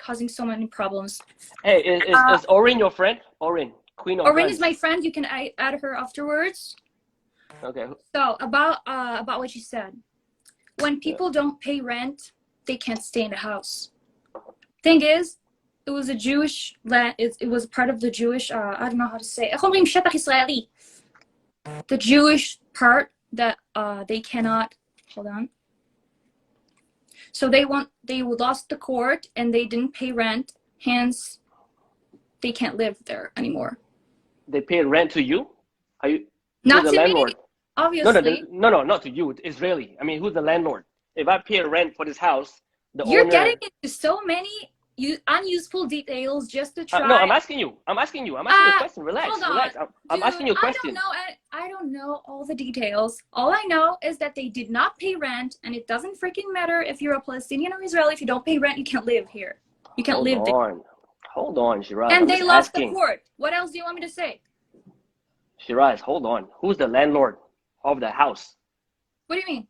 causing so many problems. Hey, is Orin your friend? Orin, Queen of Orin Guns. is my friend. You can add her afterwards. Okay. So about what you said, when people don't pay rent, they can't stay in the house. Thing is, it was a Jewish land. It was part of the Jewish. I don't know how to say. The Jewish part that they cannot. Hold on. So they lost the court and they didn't pay rent. Hence, they can't live there anymore. They pay rent to you? Are you? Not the to landlord? me, obviously. No, not to you. It's Israeli. I mean, who's the landlord? If I pay rent for this house, the You're owner. getting into so many unuseful details just to try. No, I'm asking you. I'm asking you a question. Relax, hold on. relax. I'm asking you a question. I don't know all the details. All I know is that they did not pay rent, and it doesn't freaking matter if you're a Palestinian or Israeli. If you don't pay rent, you can't live here. You can't live there. Hold on, Shiraz. And they lost the court. What else do you want me to say? Shiraz, hold on. Who's the landlord of the house? What do you mean?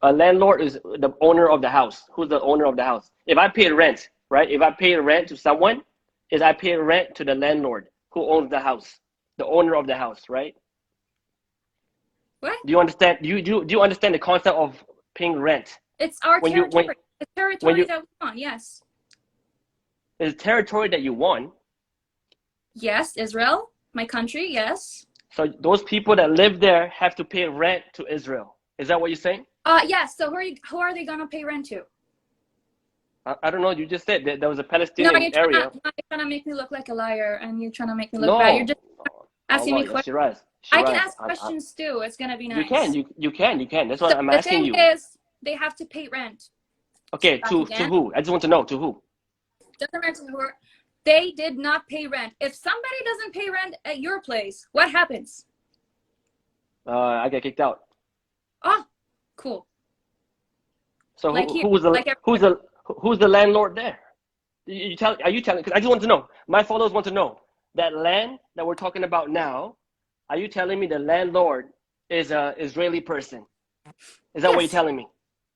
A landlord is the owner of the house. Who's the owner of the house? If I pay rent, right? If I pay rent to someone, I pay rent to the landlord who owns the house, the owner of the house, right? What? Do you understand? Do you understand the concept of paying rent? It's our territory. The territory that we want. Yes. It's territory that you want. Yes, Israel, my country. Yes. So those people that live there have to pay rent to Israel. Is that what you're saying? Yes. So who are they gonna pay rent to? I don't know. You just said that there was a Palestinian area. You're trying to make me look like a liar, and you're trying to make me look bad. You're just asking me questions. Shiraz, I can ask questions too. It's gonna be nice. You can. That's what I'm asking you. The thing is, they have to pay rent. Okay, to who? I just want to know to who. Doesn't matter who. They did not pay rent. If somebody doesn't pay rent at your place, what happens? I get kicked out. Oh, cool. So who's the landlord there? Are you telling? Because I just want to know. My followers want to know that land that we're talking about now. Are you telling me the landlord is a Israeli person? Is that what you're telling me?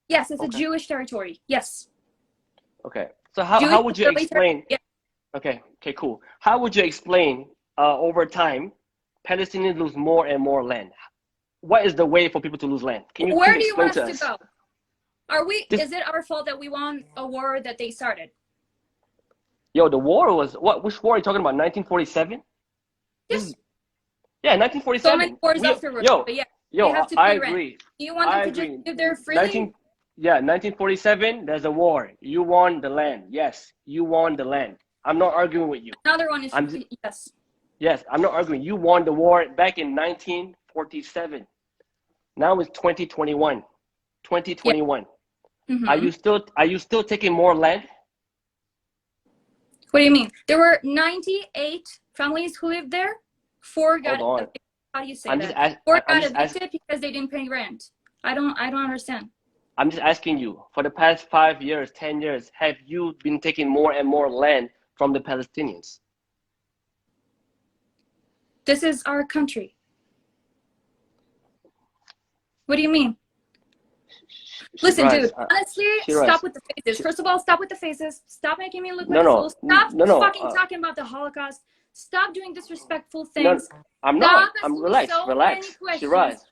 Yes, it's a Jewish territory. Yes. Okay. So how would you explain? Yeah. Okay, cool. How would you explain over time Palestinians lose more and more land? What is the way for people to lose land? Can you Where do you want us to go? Is it our fault that we won a war that they started? Yo, the war was what? Which war are you talking about? 1947? Yes. Yeah, 1947. So many wars afterwards. I agree. Do you want them to just live there freely? 1947, there's a war. You won the land. Yes, you won the land. I'm not arguing with you. Another one is yes. Yes, I'm not arguing. You won the war back in 1947. Now it's 2021. 2021. Yeah. Mm-hmm. Are you still taking more land? What do you mean? There were 98 families who lived there. 4 got evicted. How do you say that? 4 got evicted because they didn't pay rent. I don't understand. I'm just asking you, for the past 5 years, 10 years, have you been taking more and more land from the Palestinians? This is our country. What do you mean? Listen, dude, honestly, stop with the faces. First of all, stop with the faces. Stop making me look like a fool. Stop fucking talking about the Holocaust. Stop doing disrespectful things. No, I'm not. I'm relaxed.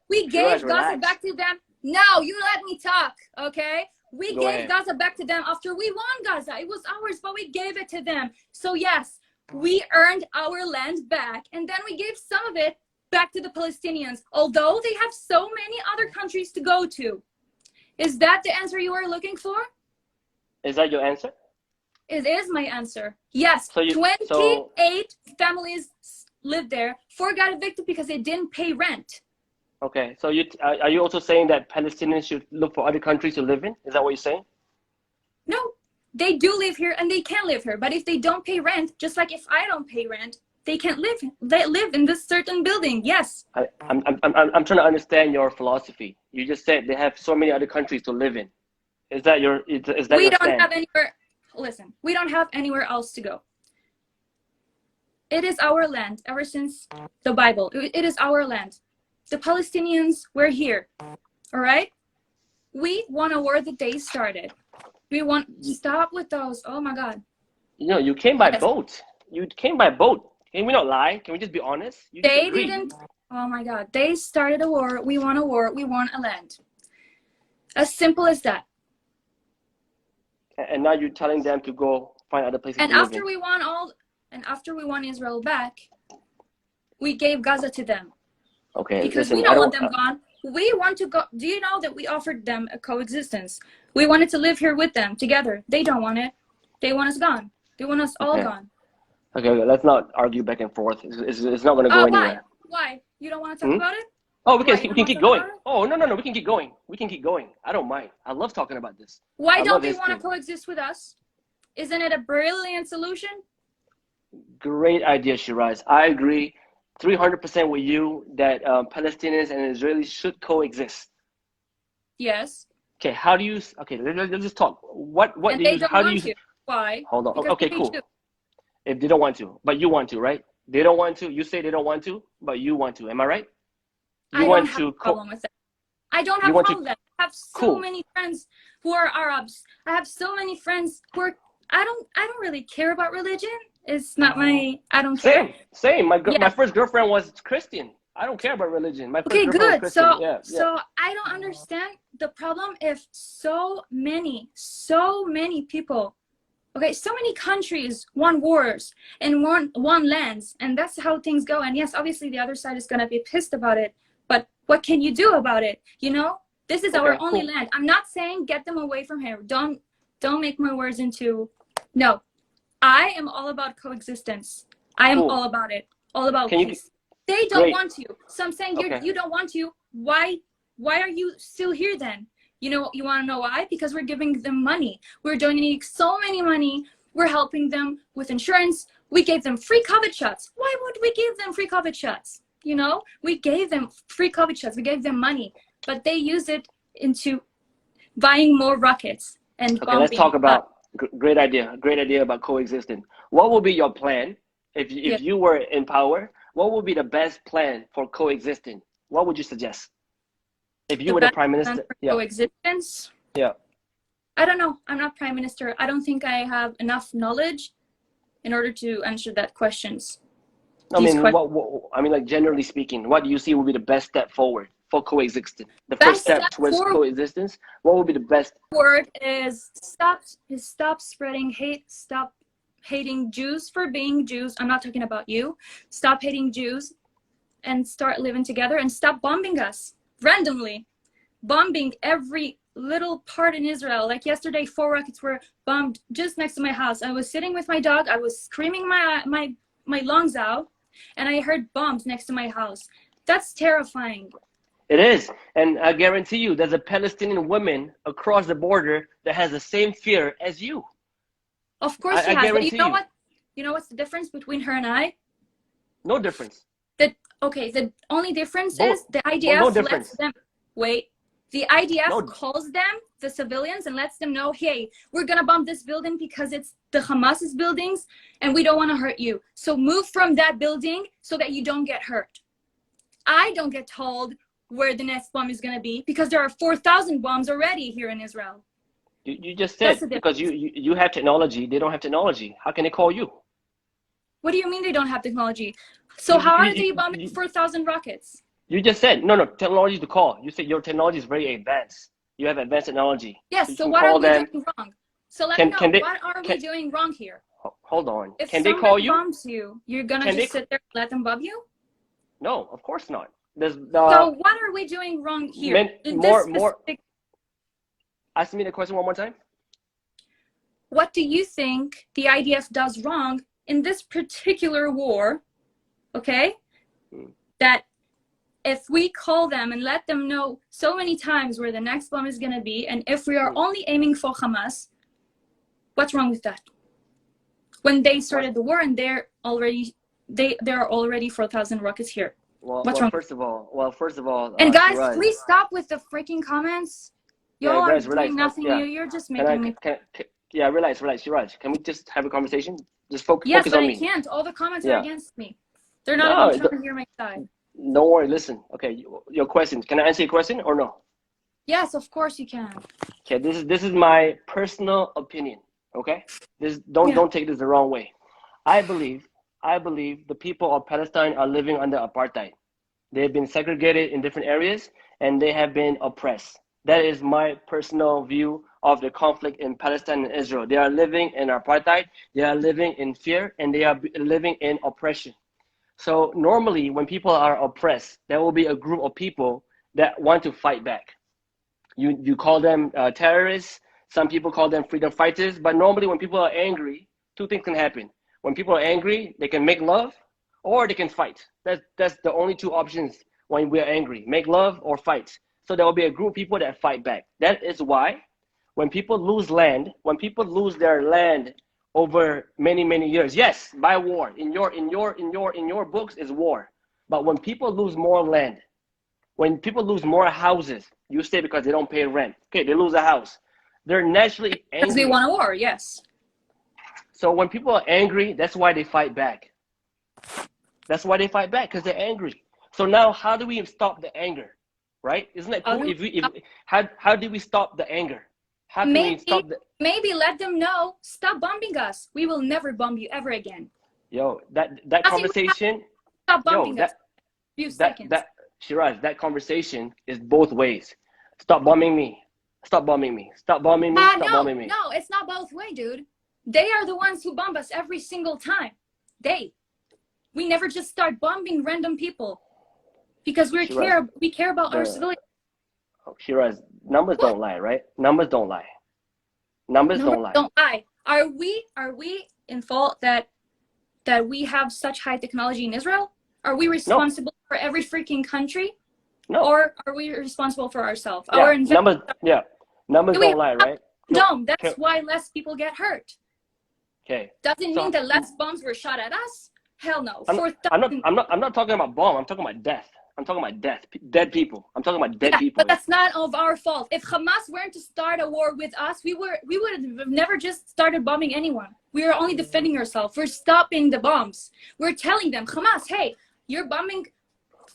We gave Gaza back to them. No, you let me talk, okay? We gave Gaza back to them after we won Gaza. It was ours, but we gave it to them. So yes, we earned our land back, and then we gave some of it back to the Palestinians, although they have so many other countries to go to. Is that the answer you are looking for? Is that your answer? It is my answer. Yes, 28 families lived there. 4 got evicted because they didn't pay rent. Okay, so are you also saying that Palestinians should look for other countries to live in? Is that what you're saying? No, they do live here and they can live here. But if they don't pay rent, just like if I don't pay rent, they can't live. They live in this certain building. Yes. I'm trying to understand your philosophy. You just said they have so many other countries to live in. Is that your? Is that we your don't stand? have anywhere. Listen, we don't have anywhere else to go. It is our land ever since the Bible. It is our land. The Palestinians were here. All right. We won a war that they started. Stop with those. Oh my God. You came by boat. You came by boat. Can we not lie? Can we just be honest? They didn't. Oh my God. They started a war. We won a war. We won a land. As simple as that. And now you're telling them to go find other places and to live after in. after we won Israel back, we gave Gaza to them. Okay. Because we don't want them gone. We want to go. Do you know that we offered them a coexistence? We wanted to live here with them together. They don't want it. They want us gone. They want us all gone. Okay, let's not argue back and forth. It's not going to go anywhere. Why? You don't want to talk about it? Oh, we can keep going. Oh, no, we can keep going. We can keep going. I don't mind. I love talking about this. Why don't they want to coexist with us? Isn't it a brilliant solution? Great idea, Shiraz. I agree 300% with you that Palestinians and Israelis should coexist. Yes. Okay, how do you? Okay, let's just talk. What and do they you? don't How want do you? To. Why? Hold on. Because okay, cool. If they don't want to, but you want to, right? They don't want to. You say they don't want to, but you want to. Am I right? I don't have a problem with that. I don't have a problem with that. I have so many friends who are Arabs. I have so many friends who are. I don't really care about religion. It's not my. I don't care. Same. My first girlfriend was Christian. I don't care about religion. My first girlfriend was Christian. So I don't understand the problem if so many people. Okay, so many countries won wars and won lands, and that's how things go. And yes, obviously the other side is gonna be pissed about it, but what can you do about it? This is our only land. I'm not saying get them away from here. Don't make my words into. No, I am all about coexistence. I am all about it. All about peace. They don't want to. So I'm saying you don't want to. Why are you still here then? You want to know why? Because we're giving them money. We're donating so many money. We're helping them with insurance. We gave them free COVID shots. Why would we give them free COVID shots? We gave them free COVID shots. We gave them money, but they use it into buying more rockets and bombing. Let's talk about great idea about coexisting. What would be your plan if you were in power? What would be the best plan for coexisting? What would you suggest? If you were the prime minister, coexistence. Yeah. I don't know. I'm not prime minister. I don't think I have enough knowledge in order to answer that questions. Like generally speaking, what do you see would be the best step forward for coexisting? The first step towards coexistence. What would be the best? Word is stop spreading hate. Stop hating Jews for being Jews. I'm not talking about you. Stop hating Jews, and start living together. And stop bombing us. Randomly bombing every little part in Israel. Like yesterday, 4 rockets were bombed just next to my house. I was sitting with my dog. I was screaming my lungs out, and I heard bombs next to my house. That's terrifying. It is. And I guarantee you there's a Palestinian woman across the border that has the same fear as you. Of course she has. But you know what? You know what's the difference between her and I? No difference. The only difference is the IDF lets them wait. The IDF calls them, the civilians, and lets them know, hey, we're gonna bomb this building because it's the Hamas's buildings, and we don't want to hurt you. So move from that building so that you don't get hurt. I don't get told where the next bomb is gonna be because there are 4,000 bombs already here in Israel. You just said because you have technology, they don't have technology. How can they call you? What do you mean they don't have technology? So how are they bombing 4,000 rockets? You just said, no, technology to call. You said your technology is very advanced. You have advanced technology. Yes, so what are we doing wrong? So let me know, what are we doing wrong here? Hold on. If can they call you? If somebody bombs you, you're going to just sit there and let them bomb you? No, of course not. So what are we doing wrong here? Ask me the question one more time. What do you think the IDF does wrong in this particular war, okay? That if we call them and let them know so many times where the next bomb is going to be, and if we are only aiming for Hamas, what's wrong with that? When they started the war and there are already 4,000 rockets here. What's wrong? First of all. And guys, please stop with the freaking comments. Y'all are doing nothing new. You're just making me. Relax. You're right. Can we just have a conversation? Just focus on me. Yes, but I can't. All the comments are against me. They're not even trying to hear my side. Don't worry. Listen. Okay, your question. Can I answer your question or no? Yes, of course you can. Okay, this is my personal opinion. Okay, don't take this the wrong way. I believe the people of Palestine are living under apartheid. They have been segregated in different areas and they have been oppressed. That is my personal view of the conflict in Palestine and Israel. They are living in apartheid, they are living in fear, and they are living in oppression. So normally when people are oppressed, there will be a group of people that want to fight back. You call them terrorists, some people call them freedom fighters, but normally when people are angry, two things can happen. When people are angry, they can make love or they can fight. That's the only two options when we're angry, make love or fight. So there will be a group of people that fight back. That is why when people lose land, when people lose their land over many years, yes, by war, in your books is war. But when people lose more land, when people lose more houses, you say because they don't pay rent. Okay, they lose a house. They're naturally angry. Because they want a war, yes. So when people are angry, that's why they fight back. That's why they fight back, because they're angry. So now how do we stop the anger? Right? Isn't that cool? How do we stop the anger? How can we stop the... Maybe let them know, stop bombing us. We will never bomb you ever again. Yo, that conversation... Stop bombing us. Few seconds. Shiraz, that conversation is both ways. Stop bombing me. Stop bombing me. Stop bombing me. Stop bombing me. No, it's not both ways, dude. They are the ones who bomb us every single time. We never just start bombing random people because we care about our civilians. Oh, Shiraz, numbers don't lie, right? Numbers don't lie. Numbers don't lie. Are we in fault that we have such high technology in Israel? Are we responsible for every freaking country? No. Or are we responsible for ourselves? Yeah, numbers don't lie, right? No, that's why less people get hurt. Okay. Doesn't mean that less bombs were shot at us. Hell no. I'm not talking about bomb. I'm talking about death. I'm talking about death. Dead people. I'm talking about dead people. But that's not of our fault. If Hamas weren't to start a war with us, we would have never just started bombing anyone. We are only defending ourselves. We're stopping the bombs. We're telling them, Hamas, hey, you're bombing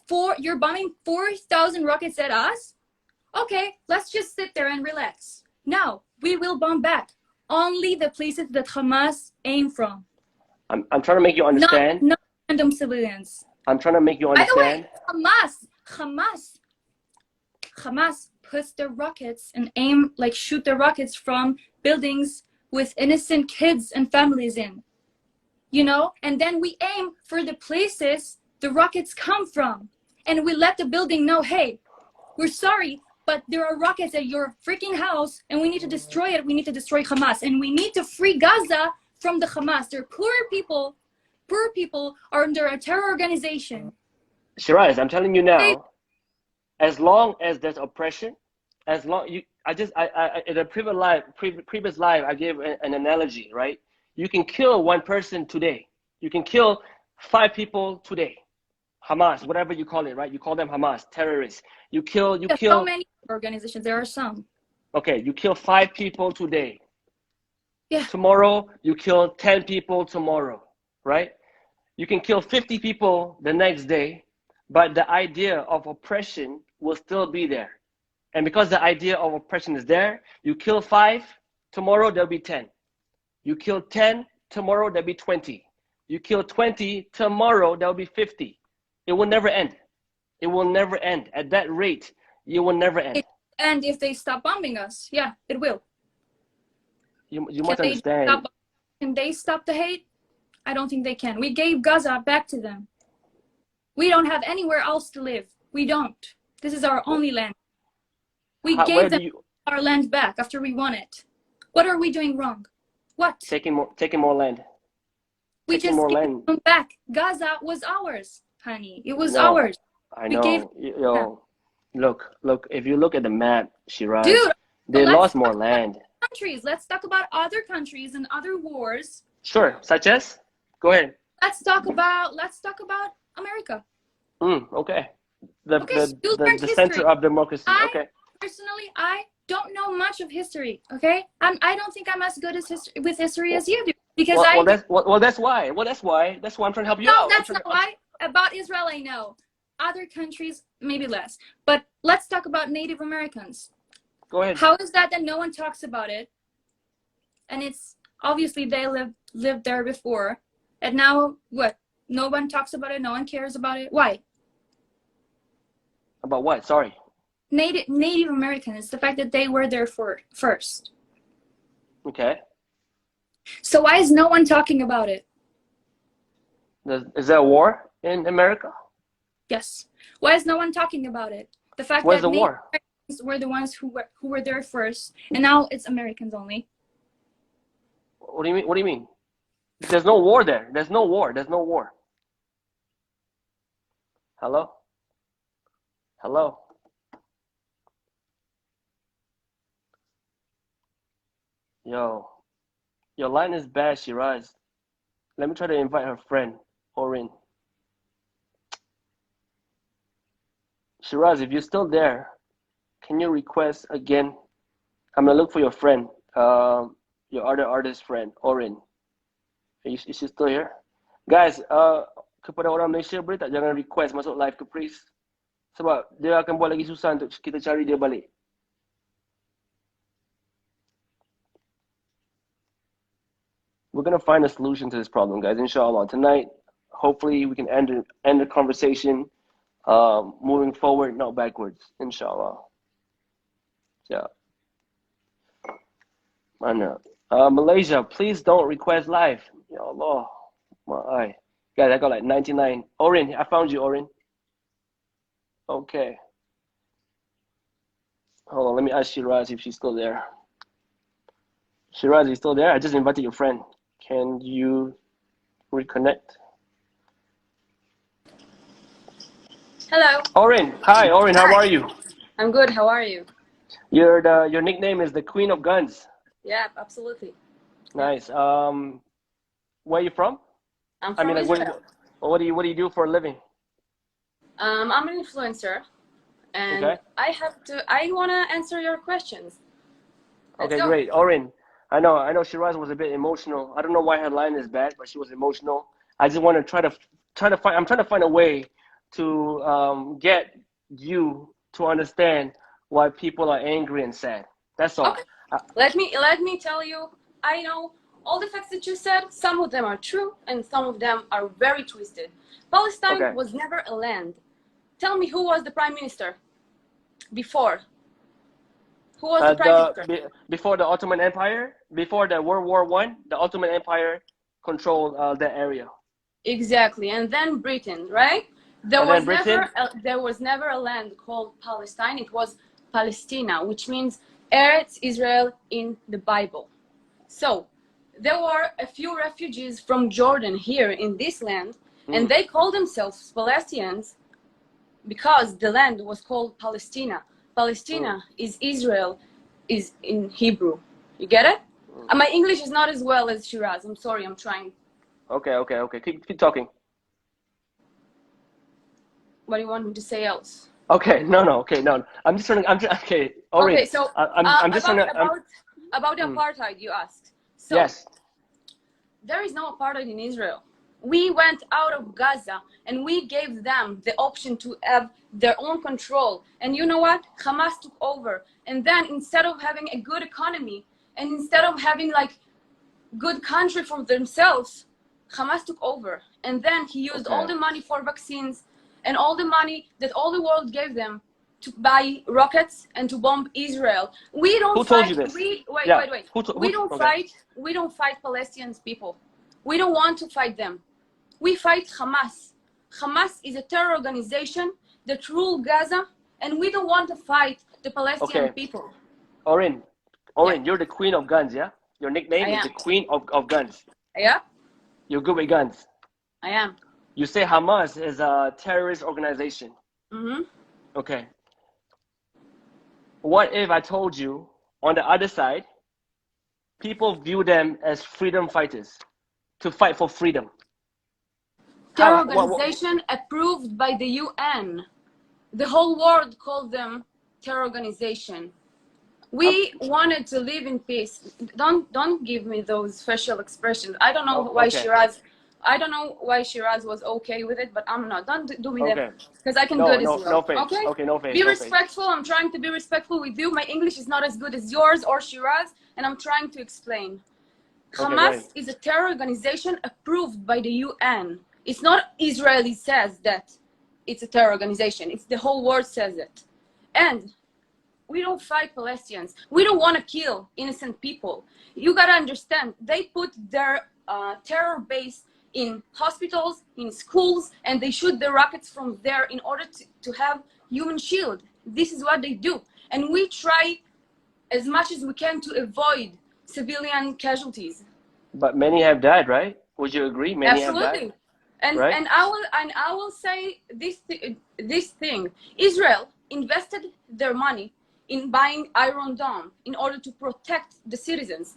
4,000 rockets at us. Okay, let's just sit there and relax. No, we will bomb back. Only the places that Hamas aim from. I'm trying to make you understand. Not random civilians. I'm trying to make you understand. By the way, Hamas puts the rockets and shoot the rockets from buildings with innocent kids and families in. You know, and then we aim for the places the rockets come from. And we let the building know, hey, we're sorry, but there are rockets at your freaking house and we need to destroy it. We need to destroy Hamas. And we need to free Gaza from the Hamas. They're poor people are under a terror organization. Shiraz, I'm telling you now, as long as there's oppression, in a previous live, I gave an analogy, right? You can kill one person today. You can kill 5 people today. Hamas, whatever you call it, right? You call them Hamas, terrorists. You kill. So many organizations, there are some. Okay, you kill 5 people today. Yeah. Tomorrow, you kill 10 people tomorrow, right? You can kill 50 people the next day, but the idea of oppression will still be there. And because the idea of oppression is there, you kill 5, tomorrow there'll be 10. You kill 10, tomorrow there'll be 20. You kill 20, tomorrow there'll be 50. It will never end. It will never end. At that rate, it will never end. And if they stop bombing us, yeah, it will. You must understand. Can they stop the hate? I don't think they can. We gave Gaza back to them. We don't have anywhere else to live. We don't. This is our only land. We gave them our land back after we won it. What are we doing wrong? What? Taking more land. We just gave them back. Gaza was ours, honey. It was ours. I know. Look. If you look at the map, Shiraz, dude, they lost more land. Countries. Let's talk about other countries and other wars. Sure. Such as? Go ahead. Let's talk about America. Okay. The center of democracy. Okay. Personally, I don't know much of history. Okay. I don't think I'm as good with history as you do because that's why. That's why I'm trying to help you out. No, that's not why. About Israel, I know. Other countries, maybe less. But let's talk about Native Americans. Go ahead. How is that no one talks about it? And it's obviously they lived there before, and now what? No one talks about it. No one cares about it. Why? About what? Sorry. Native Americans. The fact that they were there first. Okay. So why is no one talking about it? Is there a war in America? Yes. Why is no one talking about it? The fact Where's that the war? Americans were the ones who were there first, and now it's Americans only. What do you mean? What do you mean? There's no war there. There's no war. There's no war. Hello? Hello? Yo. Your line is bad, Shiraz. Let me try to invite her friend, Orin. Shiraz, if you're still there, can you request again? I'm gonna look for your friend, your other artist friend, Orin. Is she still here? Guys, kepada orang Malaysia boleh tak jangan request masuk live Caprice? Sebab dia akan buat lagi susah untuk kita cari dia balik. We're gonna find a solution to this problem, guys. Inshallah, tonight, hopefully, we can end the conversation, moving forward, not backwards. Inshallah. Yeah. Mana? Malaysia, please don't request live. Ya Allah, my eye. Guys, I got like 99. Orin, I found you, Orin. Okay. Hold on, let me ask Shiraz if she's still there. Shiraz, you still there? I just invited your friend. Can you reconnect? Hello. Orin, hi, Orin, how are you? I'm good, how are you? Your nickname is the Queen of Guns. Yeah, absolutely. Nice. Where are you from? I'm from Israel. What do you do for a living? I'm an influencer, and okay. I want to answer your questions. Okay, great. Orin, I know Shiraz was a bit emotional. I don't know why her line is bad, but she was emotional. I just want to try to find a way to get you to understand why people are angry and sad. That's all. Okay. Let me tell you, I know all the facts that you said. Some of them are true, and some of them are very twisted. Palestine was never a land. Tell me who was the prime minister before? Who was the prime minister? Before the Ottoman Empire? Before the World War I, the Ottoman Empire controlled that area. Exactly, and then Britain, right? There was never a land called Palestine. It was Palestina, which means Eretz Israel in the Bible. So there were a few refugees from Jordan here in this land, and they called themselves Palestinians because the land was called Palestina. Palestina is Israel, is in Hebrew. You get it? My English is not as well as Shiraz. I'm sorry, I'm trying. Okay. Keep talking. What do you want me to say else? Okay, no. I'm just trying. Okay. Orin, okay, so I'm just trying to. About the apartheid you asked. So, yes. There is no apartheid in Israel. We went out of Gaza and we gave them the option to have their own control. And you know what? Hamas took over. And then instead of having a good economy and instead of having like good country for themselves, Hamas took over. And then he used all the money for vaccines and all the money that all the world gave them to buy rockets and to bomb Israel. We don't fight. Who told you this? Wait. We don't fight Palestinians people. We don't want to fight them. We fight Hamas. Hamas is a terror organization that rule Gaza, and we don't want to fight the Palestinian people. Orin, you're the queen of guns, yeah? Your nickname is the queen of guns. Yeah. You're good with guns. I am. You say Hamas is a terrorist organization. Mm-hmm. Okay. What if I told you on the other side, people view them as freedom fighters to fight for freedom? Terror organization approved by the UN. The whole world called them terror organization. We wanted to live in peace. Don't give me those special expressions. I don't know why Shiraz. I don't know why Shiraz was okay with it, but I'm not. Don't do me that because I can do it as well. No face. Okay, no face. Be respectful. I'm trying to be respectful with you. My English is not as good as yours or Shiraz, and I'm trying to explain. Hamas is a terror organization approved by the UN. It's not Israeli says that it's a terror organization. It's the whole world says it. And we don't fight Palestinians. We don't want to kill innocent people. You got to understand, they put their terror base in hospitals, in schools, and they shoot the rockets from there in order to have human shield. This is what they do. And we try as much as we can to avoid civilian casualties. But many have died, right? Would you agree? Many Absolutely. have died. And, right? and I will say this thing. Israel invested their money in buying Iron Dome in order to protect the citizens.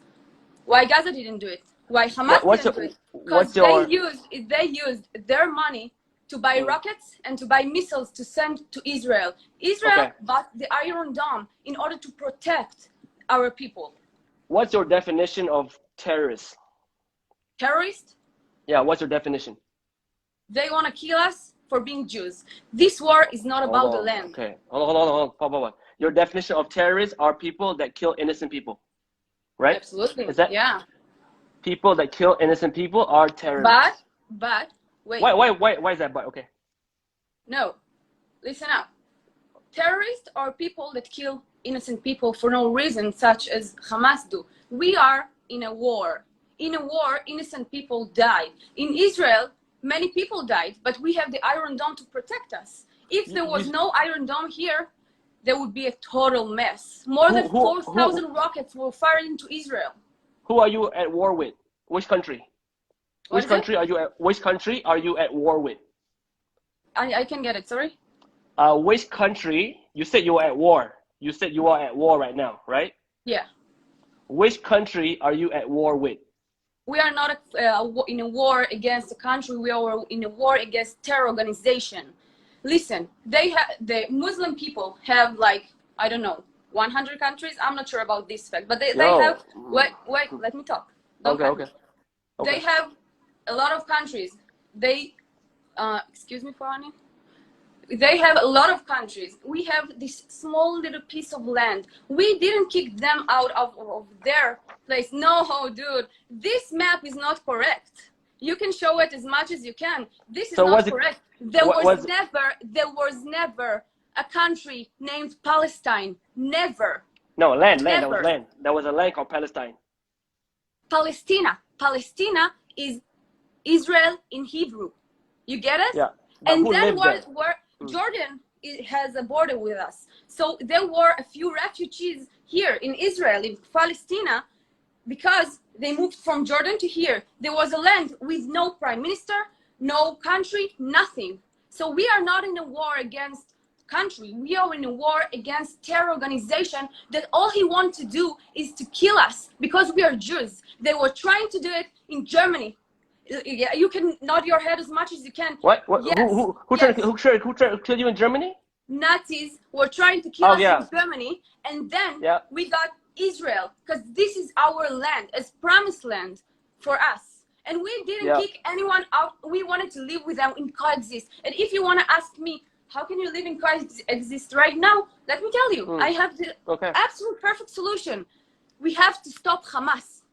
Why Gaza didn't do it? Why Hamas didn't do it? Because they used their money to buy rockets and to buy missiles to send to Israel. Israel bought the Iron Dome in order to protect our people. What's your definition of terrorist? Terrorist? Yeah, what's your definition? They want to kill us for being Jews. This war is not about the land. Okay, hold on. Your definition of terrorists are people that kill innocent people, right? Absolutely. Is that, yeah. People that kill innocent people are terrorists. But wait. Why is that but? Okay. No, listen up. Terrorists are people that kill innocent people for no reason, such as Hamas do. We are in a war. In a war, innocent people die. In Israel, many people died, but we have the Iron Dome to protect us. If there was no Iron Dome here, there would be a total mess. More than 4,000 rockets were fired into Israel. Who are you at war with? Which country? Which country are you at war with? I can get it, sorry? Which country, you said you were at war. You said you are at war right now, right? Yeah. Which country are you at war with? We are not in a war against a country. We are in a war against terror organization. Listen, the Muslim people have like, I don't know, 100 countries. I'm not sure about this fact, but they have, wait, let me talk. Okay. They have a lot of countries. They, excuse me for a minute. They have a lot of countries. We have this small little piece of land. We didn't kick them out of their place. No, dude, this map is not correct. You can show it as much as you can. This is not correct. There was never a country named Palestine. Never. No, land. That was land. There was a land called Palestine. Palestina is Israel in Hebrew. You get it? Yeah. And then where Jordan has a border with us. So there were a few refugees here in Israel, in Palestine, because they moved from Jordan to here. There was a land with no prime minister, no country, nothing. So we are not in a war against country. We are in a war against terror organization that all he wants to do is to kill us because we are Jews. They were trying to do it in Germany. Yeah, you can nod your head as much as you can. What? Yes. Who tried to kill you in Germany? Nazis were trying to kill us in Germany, and then we got Israel, because this is our land, as promised land for us. And we didn't kick anyone out. We wanted to live with them in coexist. And if you want to ask me, how can you live in coexist right now? Let me tell you, I have the absolute perfect solution. We have to stop Hamas.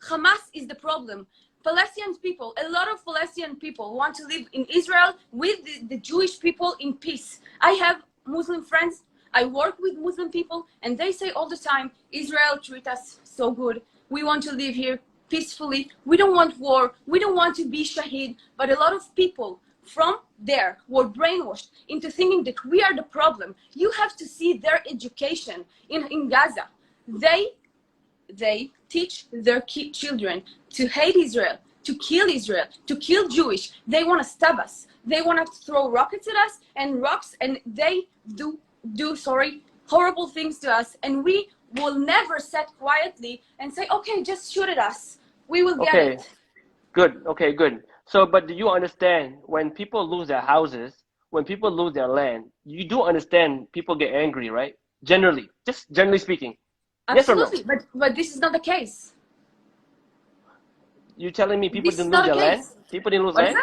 Hamas is the problem. Palestinian people, a lot of Palestinian people want to live in Israel with the Jewish people in peace. I have Muslim friends. I work with Muslim people, and they say all the time, Israel treats us so good. We want to live here peacefully. We don't want war. We don't want to be shaheed. But a lot of people from there were brainwashed into thinking that we are the problem. You have to see their education in Gaza. They teach their children to hate Israel, to kill Jewish. They want to stab us. They want to throw rockets at us and rocks, and they do horrible things to us. And we will never sit quietly and say, okay, just shoot at us. We will get it. Good. Okay, good. So, but do you understand when people lose their houses, when people lose their land, you do understand people get angry, right? Generally, just generally speaking. Absolutely, yes or no? But this is not the case. You telling me people didn't lose their land? People didn't lose land?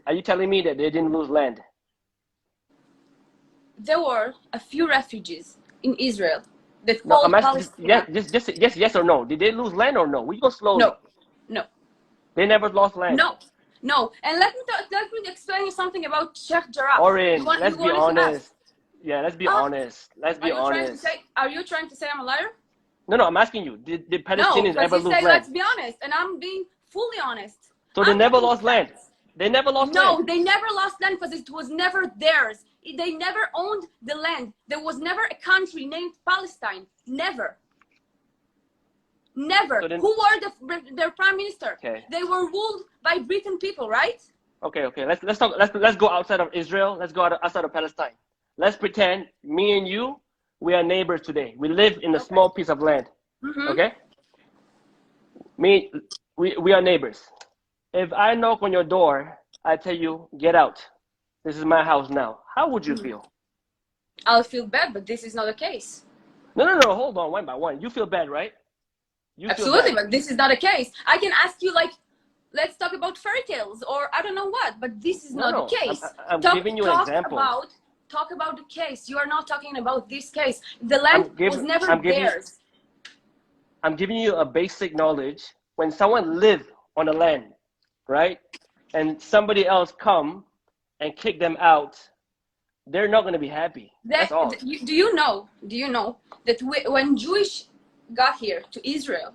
Are you telling me that they didn't lose land? There were a few refugees in Israel that called Palestine. Yes or no. Did they lose land or no? We go slowly. No. They never lost land. No. And let me explain you something about Sheikh Jarrah. Oren, let's be honest. Yeah, let's be honest. Let's be honest. Are you trying to say I'm a liar? No, I'm asking you. Did Palestinians ever lose land? Let's be honest, and I'm being fully honest. So they never lost land. They never lost land. No, they never lost land because it was never theirs. They never owned the land. There was never a country named Palestine. Never. Never. So who were their prime minister? Okay. They were ruled by Britain people, right? Okay. Let's talk. Let's go outside of Israel. Let's go outside of Palestine. Let's pretend me and you, we are neighbors today. We live in a small piece of land. Okay. We are neighbors. If I knock on your door, I tell you, get out. This is my house now. How would you feel? I'll feel bad, but this is not the case. No. Hold on, one by one. You feel bad, right? Absolutely, but this is not a case. I can ask you, like, let's talk about fairy tales or I don't know what, but this is not the case. I'm giving you an example. Talk about the case. You are not talking about this case. The land was never theirs. I'm giving you a basic knowledge. When someone lives on a land, right, and somebody else come and kick them out, they're not going to be happy. That's all. Do you know that when Jewish got here to Israel,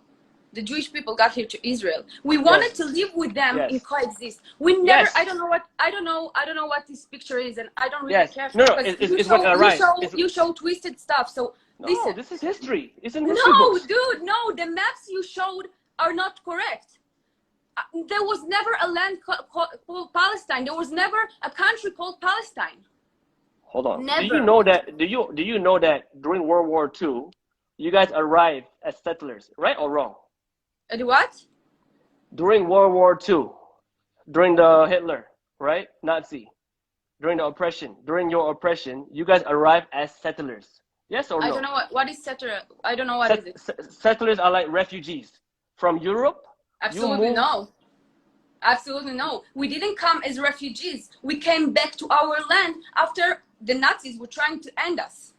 the Jewish people got here to Israel, we wanted to live with them and coexist. We never. I don't know what this picture is, and I don't really care. No, it's what arrived. You show twisted stuff. So listen, this is history. It's in history books. Dude, no. The maps you showed are not correct. There was never a land called Palestine. There was never a country called Palestine. Hold on. Never. Do you know that during World War II, you guys arrived as settlers, right or wrong? What? During World War II, during the Hitler, right? Nazi, during the oppression, during your oppression, you guys arrived as settlers. Yes or no? I don't know what is settler. I don't know what is it. Settlers are like refugees from Europe. Absolutely no. Absolutely no. We didn't come as refugees. We came back to our land after the Nazis were trying to end us.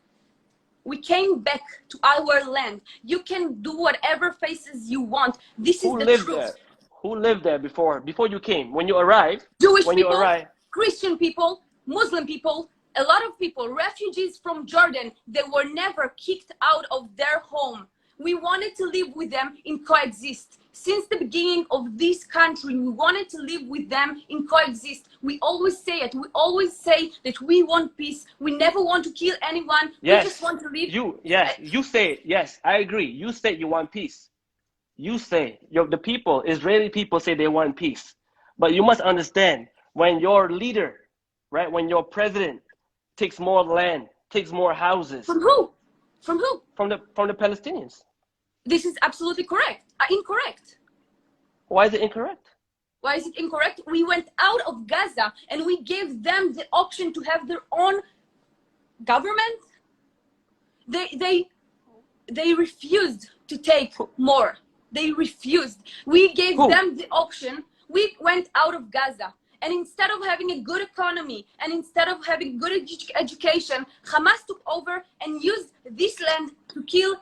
We came back to our land. You can do whatever faces you want. This is the truth. There? Who lived there before you came? When you arrived? Jewish people, Christian people, Muslim people, a lot of people, refugees from Jordan, they were never kicked out of their home. We wanted to live with them and coexist. Since the beginning of this country, we wanted to live with them and coexist. We always say it. We always say that we want peace. We never want to kill anyone. Yes. We just want to live. You say it. Yes, I agree. You say you want peace. You say, the people, Israeli people say they want peace. But you must understand, when your leader, right, when your president takes more land, takes more houses. From who? From who? From the Palestinians. This is absolutely correct. Incorrect. Why is it incorrect? Why is it incorrect? We went out of Gaza and we gave them the option to have their own government. They refused to take more. They refused. We gave them the option. We went out of Gaza. And instead of having a good economy and instead of having good education, Hamas took over and used this land to kill.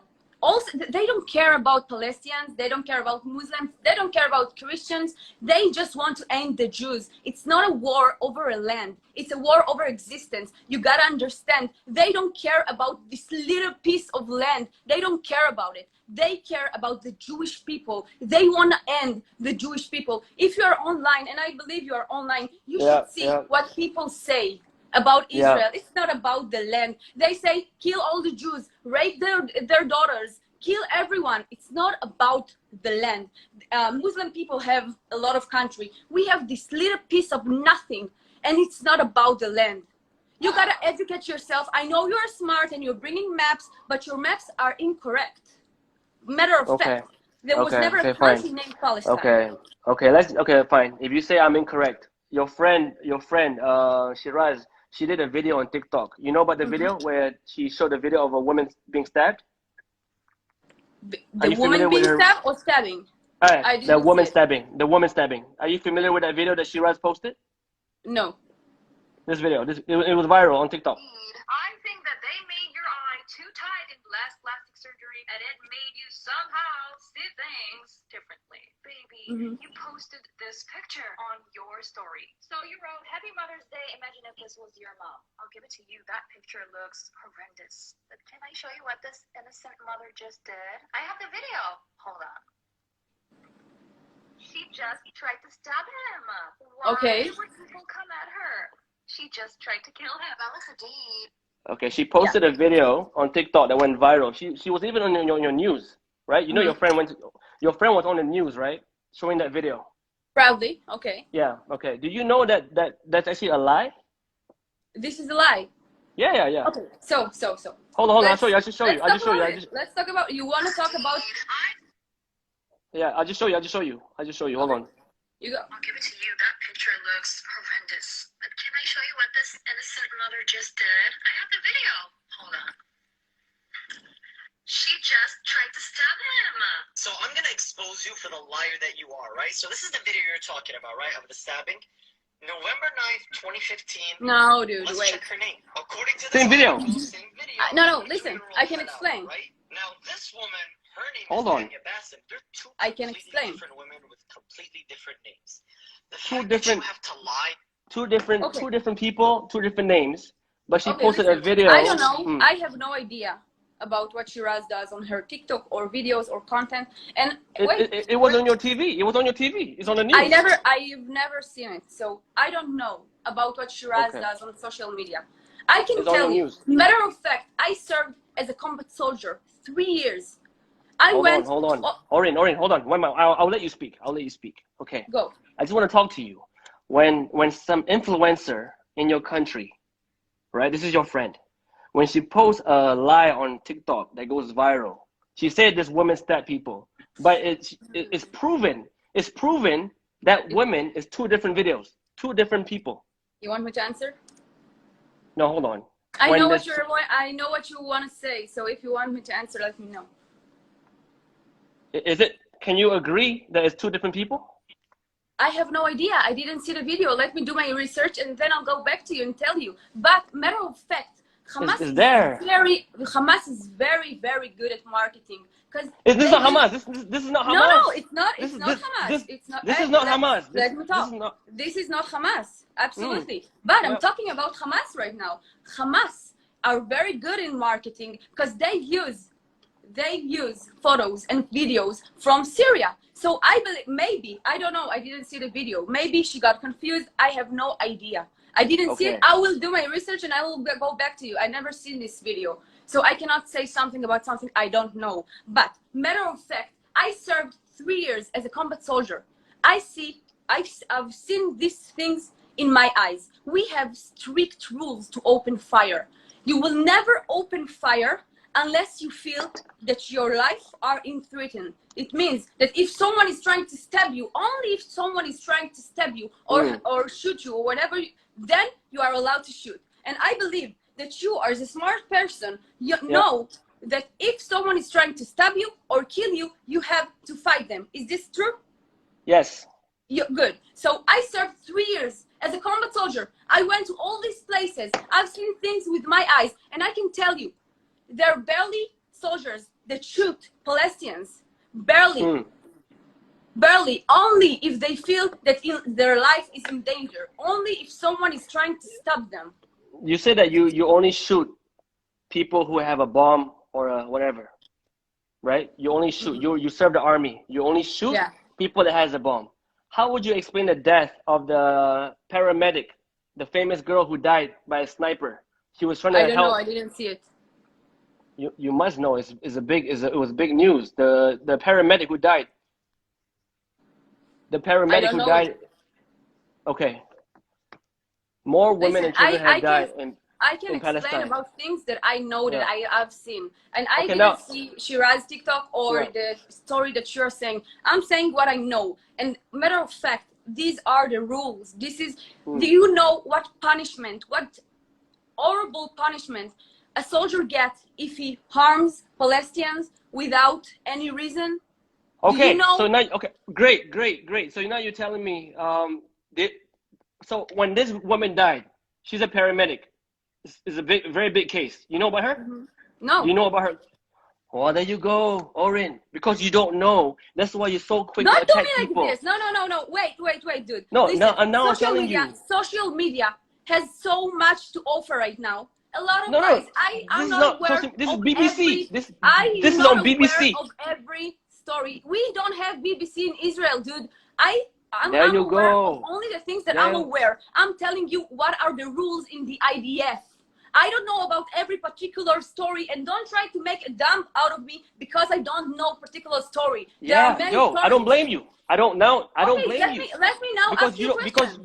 Also, they don't care about Palestinians. They don't care about Muslims. They don't care about Christians. They just want to end the Jews. It's not a war over a land. It's a war over existence. You gotta understand. They don't care about this little piece of land. They don't care about it. They care about the Jewish people. They want to end the Jewish people. If you are online, and I believe you are online, you should see what people say about Israel. It's not about the land. They say, kill all the Jews, rape their daughters, kill everyone. It's not about the land. Muslim people have a lot of country. We have this little piece of nothing, and it's not about the land. You gotta educate yourself. I know you're smart and you're bringing maps, but your maps are incorrect. Matter of fact, there was never a country named Palestine. Okay, fine. If you say I'm incorrect, your friend, Shiraz, she did a video on TikTok. You know about the video where she showed a video of a woman being stabbed? The woman being stabbed or stabbing? The woman stabbing. The woman stabbing. Are you familiar with that video that Shiraz posted? No. This video. It was viral on TikTok. I think that they made your eye too tight in plastic and it made you somehow see things differently. Baby, you posted this picture on your story. So you wrote, Happy Mother's Day. Imagine if this was your mom. I'll give it to you. That picture looks horrendous. But can I show you what this innocent mother just did? I have the video. Hold on. She just tried to stab him. Why would people come at her? She just tried to kill him. That was a deed. Okay, she posted a video on TikTok that went viral. She was even on your news, right? You know your friend was on the news, right? Showing that video. Proudly, okay. Yeah, okay. Do you know that's actually a lie? This is a lie. Yeah. Okay, so. Hold on. I'll show you. Let's talk about. You want to talk about? Yeah, I'll just show you. Hold on. You go. I'll give it to you. That picture looks horrendous. But can I show you what this innocent mother just did? I have the video. Hold on. She just tried to stab him. So I'm going to expose you for the liar that you are, right? So this is the video you're talking about, right? Of the stabbing. November 9th, 2015. No, dude, Let's wait. check her name. According to Same video. No, listen. I can explain. Right? Now, this woman, her name Hold is on. Anya Bassett. They're two I can completely explain. different women with completely different names. The Two fact different- that you have to lie. Two different people, two different names. But she posted listen, a video. I don't know. I have no idea about what Shiraz does on her TikTok or videos or content. And It was on your TV. It was on your TV. It's on the news. I've never seen it, so I don't know about what Shiraz does on social media. I can tell you, matter of fact, I served as a combat soldier 3 years. Hold on. Orin, hold on. I'll let you speak. Okay. Go. I just want to talk to you. When some influencer in your country, right? This is your friend. When she posts a lie on TikTok that goes viral, she said this woman stabbed people, but it's proven. It's proven that women is two different videos, two different people. You want me to answer? No, hold on. I know what you want to say. So if you want me to answer, let me know. Is it? Can you agree that it's two different people? I have no idea. I didn't see the video. Let me do my research and then I'll go back to you and tell you. But matter of fact, Hamas is very, very good at marketing. This is not Hamas. This is not Hamas. No, it's not. It's not Hamas. This is not Hamas. Let me talk. This is not Hamas. Absolutely. But I'm talking about Hamas right now. Hamas are very good in marketing because they use photos and videos from Syria. So I believe, maybe, I don't know, I didn't see the video. Maybe she got confused. I have no idea. I didn't see it. I will do my research and I will go back to you. I never seen this video. So I cannot say something about something I don't know. But matter of fact, I served 3 years as a combat soldier. I've seen these things in my eyes. We have strict rules to open fire. You will never open fire unless you feel that your life are in threatened. It means that if someone is trying to stab you, only if someone is trying to stab you or shoot you or whatever, then you are allowed to shoot. And I believe that you, as a smart person, you know that if someone is trying to stab you or kill you, you have to fight them. Is this true? Yes. Good. So I served 3 years as a combat soldier. I went to all these places. I've seen things with my eyes. And I can tell you, there are barely soldiers that shoot Palestinians. Barely. Barely. Only if they feel that their life is in danger. Only if someone is trying to stop them. You say that you only shoot people who have a bomb or a whatever, right? You only shoot. You serve the army. You only shoot people that has a bomb. How would you explain the death of the paramedic, the famous girl who died by a sniper? She was trying to help. I don't know. I didn't see it. You must know. It was big news. The paramedic who died. The paramedic who died. Okay. More women and children have died in I can explain Palestine. about things that I know that I've seen. And I didn't see Shiraz TikTok or the story that you're saying. I'm saying what I know. And matter of fact, these are the rules. This is, do you know what punishment, what horrible punishment a soldier gets if he harms Palestinians without any reason? Okay, you know? so now, great. So now you're telling me, so when this woman died, she's a paramedic. It's a very big case. You know about her? No. You know about her? Well, there you go, Oren. Because you don't know. That's why you're so quick Don't to attack do me people. like this. No. Wait, dude. No, listen, now I'm telling you. Social media has so much to offer right now. A lot of No. guys. I'm not aware. This is of BBC. Every, This is not on BBC. aware of every story. We don't have BBC in Israel, dude. I'm There you aware go. of only the things that I'm aware. I'm telling you what are the rules in the IDF. I don't know about every particular story, and don't try to make a dump out of me because I don't know particular story. Yeah, I don't blame you. I don't know. I don't blame you. Let me now because ask you you a don't question.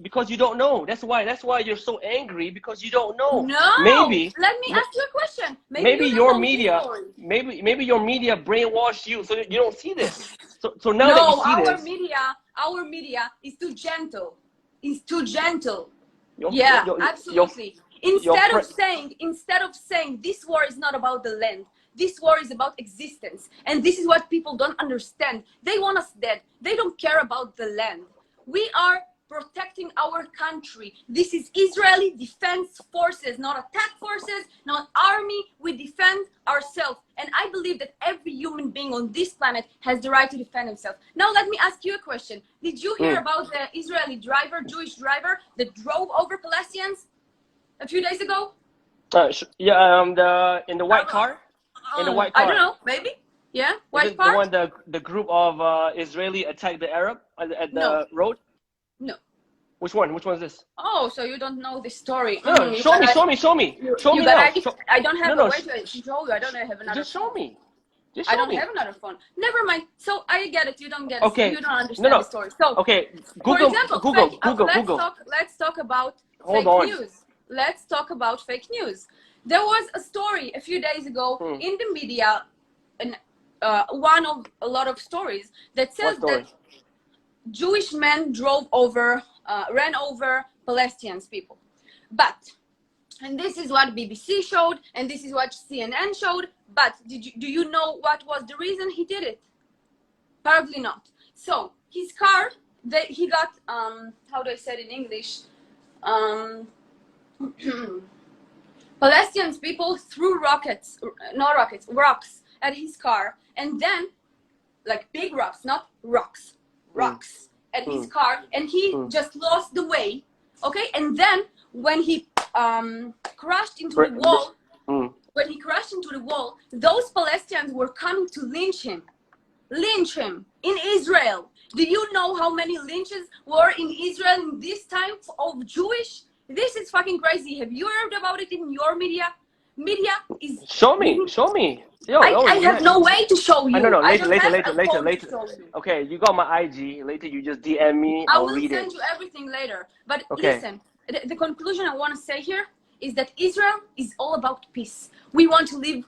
because you don't know. That's why you're so angry, because you don't know. No. Maybe let me ask you a question. Maybe your media maybe your media brainwashed you so you don't see this. So now that you see our media is too gentle. It's too gentle. Absolutely. Instead of saying this war is not about the land, this war is about existence, and this is what people don't understand. They want us dead. They don't care about the land. We are protecting our country. This is Israeli Defense Forces, not attack forces, not army. We defend ourselves. And I believe that every human being on this planet has the right to defend himself. Now, let me ask you a question. Did you hear about the Israeli driver, Jewish driver, that drove over Palestinians a few days ago? In the white car? In the white car. I don't know, maybe. Yeah, white car? The group of Israeli attacked the Arab at the road? No. Which one? Which one is this? Oh, so you don't know the story. No, show me now. I don't have a way to show you. I don't have another Just show me. I don't have another phone. Never mind. So I get it. You don't get it. Okay. So you don't understand the story. So Google, for example, Google. Let's talk about Hold fake on. news. Let's talk about fake news. There was a story a few days ago in the media, and one of a lot of stories that says that Jewish men ran over Palestinian people. But, and this is what BBC showed, and this is what CNN showed, but do you know what was the reason he did it? Probably not. So, his car, he got, how do I say it in English? Palestinian people threw rocks at his car, and then, like big rocks, not rocks at his car, and he just lost the way, okay? And then when he crashed into the wall, those Palestinians were coming to lynch him in Israel. Do you know how many lynches were in Israel in this time of Jewish? This is fucking crazy. Have you heard about it in your media? Media is... Show me. Yo, I have no way to show you. No, later. Okay, you got my IG. Later, you just DM me. I will send you everything later. But listen, the conclusion I want to say here is that Israel is all about peace. We want to live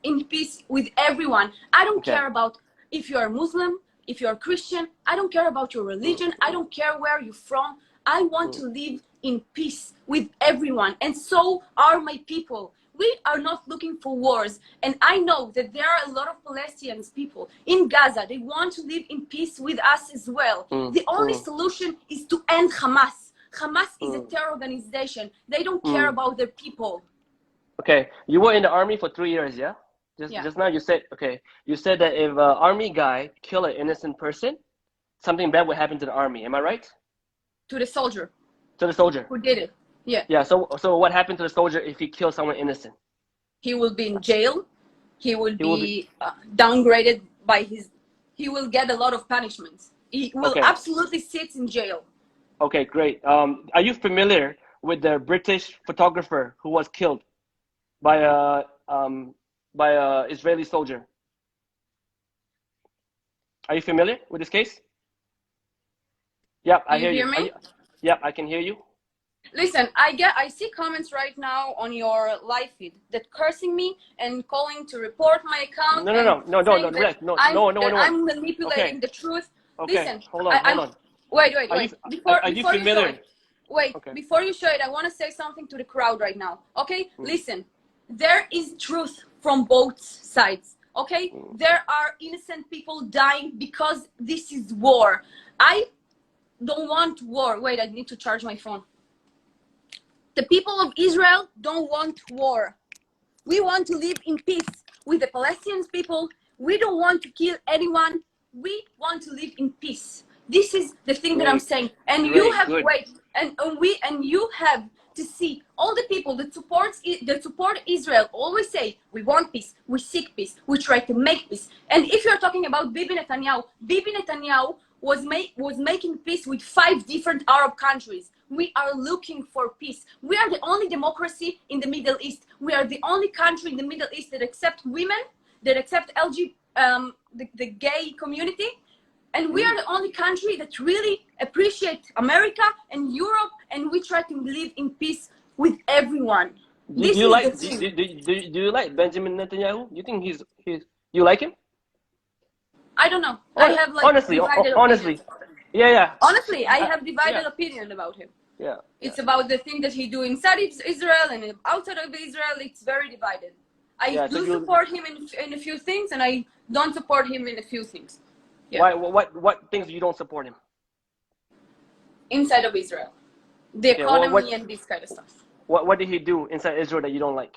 in peace with everyone. I don't care about if you're a Muslim, if you're a Christian. I don't care about your religion. I don't care where you're from. I want to live in peace with everyone, and so are my people. We are not looking for wars, and I know that there are a lot of Palestinian people in Gaza. They want to live in peace with us as well. The only solution is to end Hamas. Hamas is a terror organization. They don't care about their people. Okay, you were in the army for 3 years, yeah? Just now you said that if an army guy kill an innocent person, something bad would happen to the army. Am I right? To the soldier. To the soldier. Who did it? Yeah. Yeah. So what happened to the soldier if he kills someone innocent? He will be in jail. He will be downgraded by his. He will get a lot of punishments. He will absolutely sit in jail. Okay, great. Are you familiar with the British photographer who was killed by a Israeli soldier? Are you familiar with this case? Yep, I hear you. Me? Yep, I can hear you. Listen, I see comments right now on your live feed that cursing me and calling to report my account. No. I'm manipulating the truth. Okay, listen, hold on. Wait. Are you familiar? Before you show it, I want to say something to the crowd right now. Okay, listen. There is truth from both sides. Okay, there are innocent people dying because this is war. I don't want war. Wait, I need to charge my phone. The people of Israel don't want war. We want to live in peace. with the Palestinian people. We don't want to kill anyone. We want to live in peace. This is the thing that I'm saying. And you have you have to see all the people that support Israel always say, we want peace, we seek peace, we try to make peace. And if you're talking about Bibi Netanyahu was making peace with 5 different Arab countries. We are looking for peace. We are the only democracy in the Middle East. We are the only country in the Middle East that accept women, that accept the gay community. And we are the only country that really appreciate America and Europe, and we try to live in peace with everyone. Do you like Benjamin Netanyahu? You think he's you like him? I don't know. I have like honestly. Yeah. Honestly, I have divided opinion about him. Yeah. It's about the thing that he do inside Israel and outside of Israel. It's very divided. I do support him in a few things, and I don't support him in a few things. Yeah. Why? What things you don't support him? Inside of Israel, the economy and this kind of stuff. What did he do inside Israel that you don't like?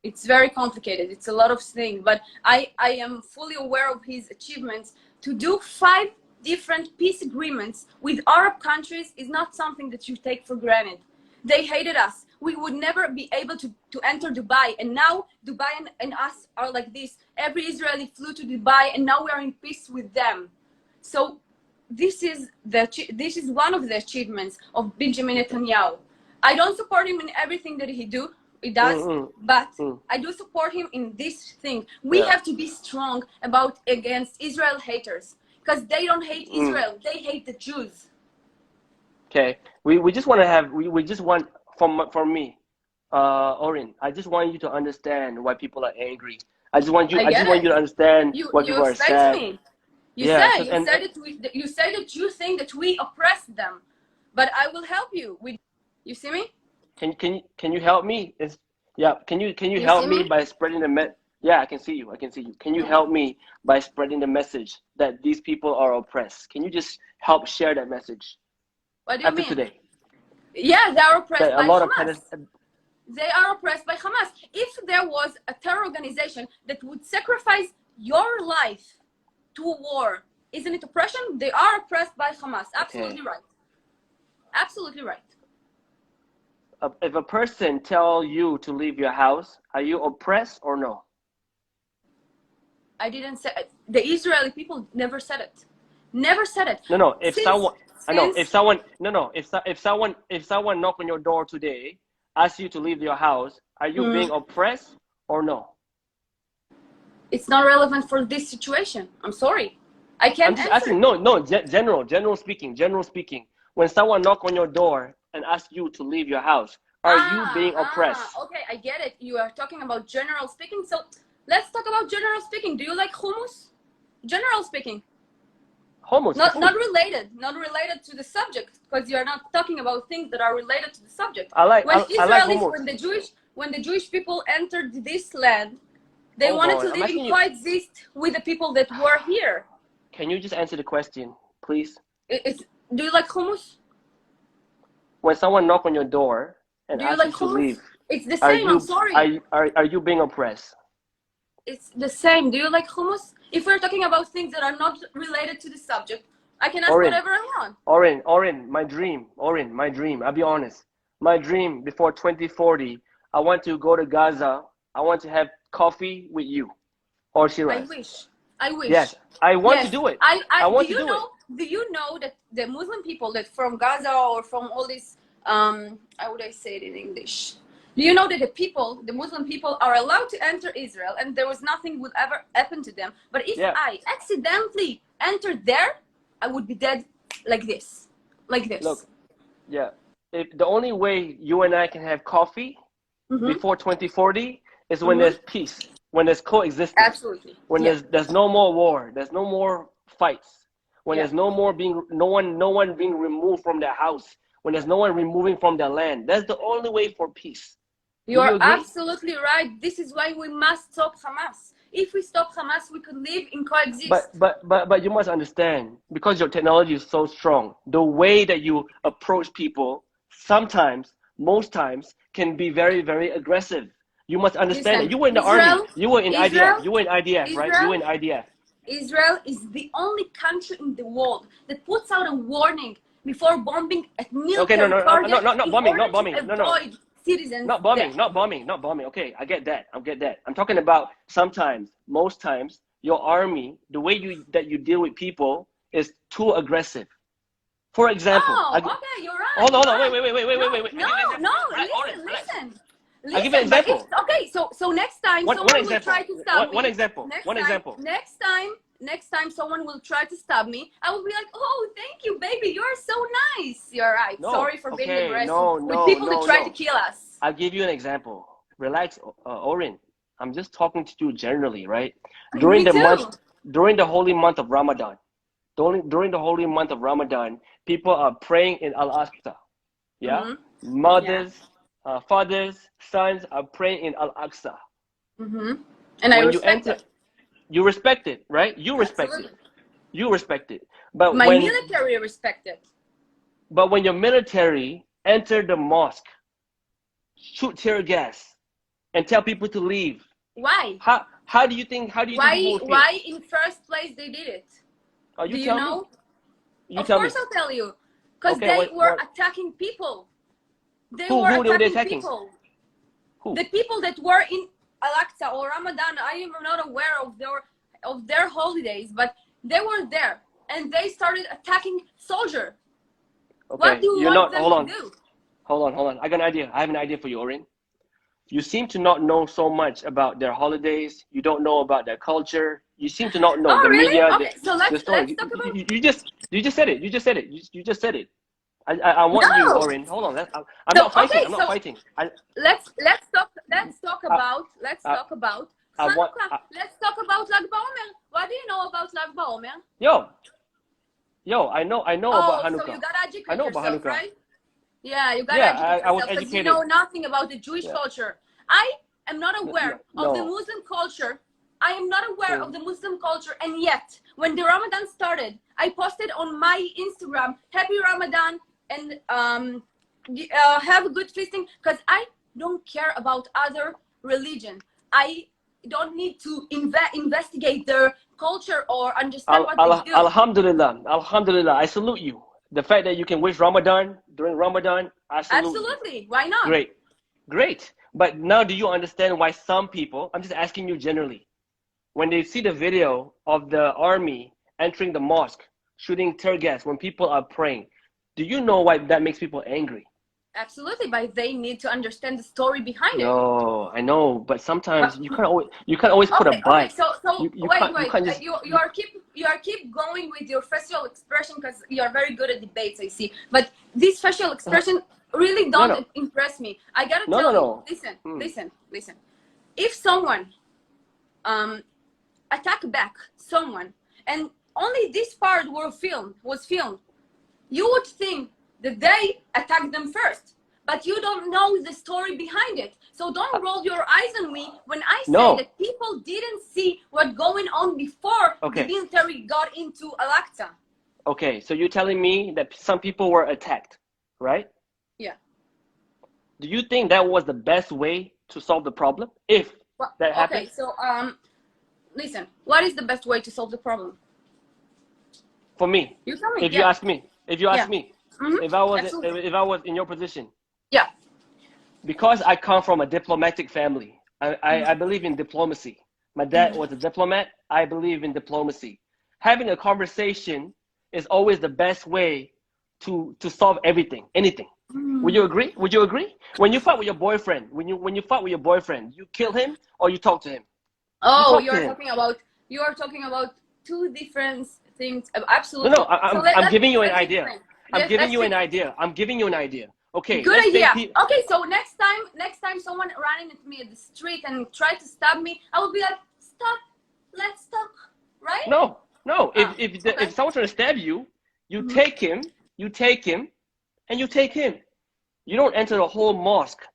It's very complicated. It's a lot of things, but I am fully aware of his achievements. To do 5 different peace agreements with Arab countries is not something that you take for granted. They hated us. We would never be able to enter Dubai, and now Dubai and us are like this. Every Israeli flew to Dubai, and now we are in peace with them. So this is one of the achievements of Benjamin Netanyahu. I don't support him in everything that he does, but I do support him in this thing. We have to be strong against Israel haters, because they don't hate Israel, they hate the Jews. Okay, we just want to have we just want from me, Oren. I just want you to understand why people are angry. I just want you to understand why people are sad. Me. You said that you think that we oppress them, but I will help you. You see me? Can you help me? Can you help me by spreading the message? Yeah, I can see you. Can you help me by spreading the message that these people are oppressed? Can you just help share that message? What do you mean? Today. Yeah, they are oppressed by Hamas. They are oppressed by Hamas. If there was a terror organization that would sacrifice your life to a war, isn't it oppression? They are oppressed by Hamas. Absolutely right. Absolutely right. If a person tell you to leave your house, are you oppressed or no? I didn't say it. The Israeli people never said it. Never said it. No. If someone knock on your door today, ask you to leave your house, are you being oppressed or no? It's not relevant for this situation. I'm sorry. I can't. I'm just asking. No. General speaking. When someone knock on your door and ask you to leave your house, are you being oppressed? Okay, I get it. You are talking about general speaking. So let's talk about general speaking. Do you like hummus? General speaking. Hummus. Not related to the subject, because you are not talking about things that are related to the subject. I like hummus. When the Jewish people entered this land, they wanted to live and coexist with the people that were here. Can you just answer the question, please? Do you like hummus? When someone knock on your door and ask you to leave, it's the same. I'm sorry. Are you being oppressed? It's the same. Do you like hummus? If we're talking about things that are not related to the subject, I can ask whatever I want. Oren, my dream. I'll be honest. My dream before 2040, I want to go to Gaza. I want to have coffee with you or Shiraz. I wish. Yes, I want to do it. I want to do it. Do you know that the Muslim people that from Gaza or from all this, how would I say it in English? Do you know that the Muslim people are allowed to enter Israel and there was nothing would ever happen to them? But if I accidentally entered there, I would be dead like this. Look, if the only way you and I can have coffee before 2040 is when there's peace, when there's coexistence. Absolutely. When there's no more war, there's no more fights. When there's no one being removed from their house, when there's no one removing from their land. That's the only way for peace. You are absolutely right. This is why we must stop Hamas. If we stop Hamas, we could live in coexist. But you must understand, because your technology is so strong, the way that you approach people sometimes, most times, can be very, very aggressive. You must understand that. You were in the army. You were in IDF. You were in IDF, right? You were in IDF. Israel is the only country in the world that puts out a warning before bombing at military targets. Not bombing. No. Citizens not bombing. Okay, I get that. I'm talking about sometimes, most times, your army, the way you deal with people is too aggressive. For example, okay, you're right. Hold on, wait. Listen. I'll give you an example. So next time someone will try to stab me. One example. Next time someone will try to stab me, I will be like, oh, thank you, baby. You're so nice. You're right. Sorry for being aggressive with people that try to kill us. I'll give you an example. Relax, Oren. I'm just talking to you generally, right? During the holy month of Ramadan, people are praying in Al-Aqsa. Yeah? Mothers, fathers, sons are praying in Al-Aqsa. And I respect it. You respect it, right? You respect it. But my military respect it. But when your military enter the mosque, shoot tear gas, and tell people to leave. Why? How do you think? Why in first place they did it? Do you know? Of course I'll tell you. Because they were attacking people. Who were they attacking? People. Who? The people that were in Al-Aqsa or Ramadan. I am not aware of their holidays, but they were there and they started attacking soldiers. Okay. What do you want them to do? Hold on. I got an idea. I have an idea for you, Oren. You seem to not know so much about their holidays. You don't know about their culture. You seem to not know the media. Okay, so let's talk about. You just said it. You just said it. I want you, Oren. Hold on. I'm not fighting. I'm not fighting. Let's talk about Hanukkah. Let's talk about Lag BaOmer. What do you know about Lag BaOmer? Yo, I know about Hanukkah. So you gotta educate I know yourself, about Hanukkah. Right? Yeah, you gotta educate yourself. I was educated. You know nothing about the Jewish culture. I am not aware of the Muslim culture. I am not aware of the Muslim culture, and yet, when the Ramadan started, I posted on my Instagram, Happy Ramadan, and have a good feasting, because I don't care about other religion. I don't need to investigate their culture or understand what they do. Alhamdulillah, I salute you. The fact that you can wish Ramadan during Ramadan, I salute you. Absolutely, why not? Great. But now do you understand why some people, I'm just asking you generally, when they see the video of the army entering the mosque, shooting tear gas when people are praying, do you know why that makes people angry? Absolutely, but they need to understand the story behind it. No, I know, but sometimes you can't always put a but. Okay, so wait. You are keep going with your facial expression because you are very good at debates, I see. But this facial expression really don't impress me. I gotta tell you. Listen. If someone attack back someone and only this part was filmed, you would think that they attacked them first, but you don't know the story behind it. So don't roll your eyes on me when I say that people didn't see what's going on before the military got into Al-Aqsa. Okay, so you're telling me that some people were attacked, right? Yeah. Do you think that was the best way to solve the problem? If that happened? Okay, so listen, what is the best way to solve the problem? For me, you tell me. If you ask me, Mm-hmm. if I was in your position, because I come from a diplomatic family, I believe in diplomacy. My dad was a diplomat. I believe in diplomacy. Having a conversation is always the best way to solve anything. Would you agree? When you fight with your boyfriend, when you fight with your boyfriend, you kill him or you talk to him? You are talking about two different things. Absolutely. No, I'm giving you an idea. I'm giving you an idea. Okay. Good idea. Okay, so next time someone running at me at the street and try to stab me, I will be like, stop. Let's talk. Right? No. If someone's trying to stab you, you take him, and you take him. You don't enter the whole mosque,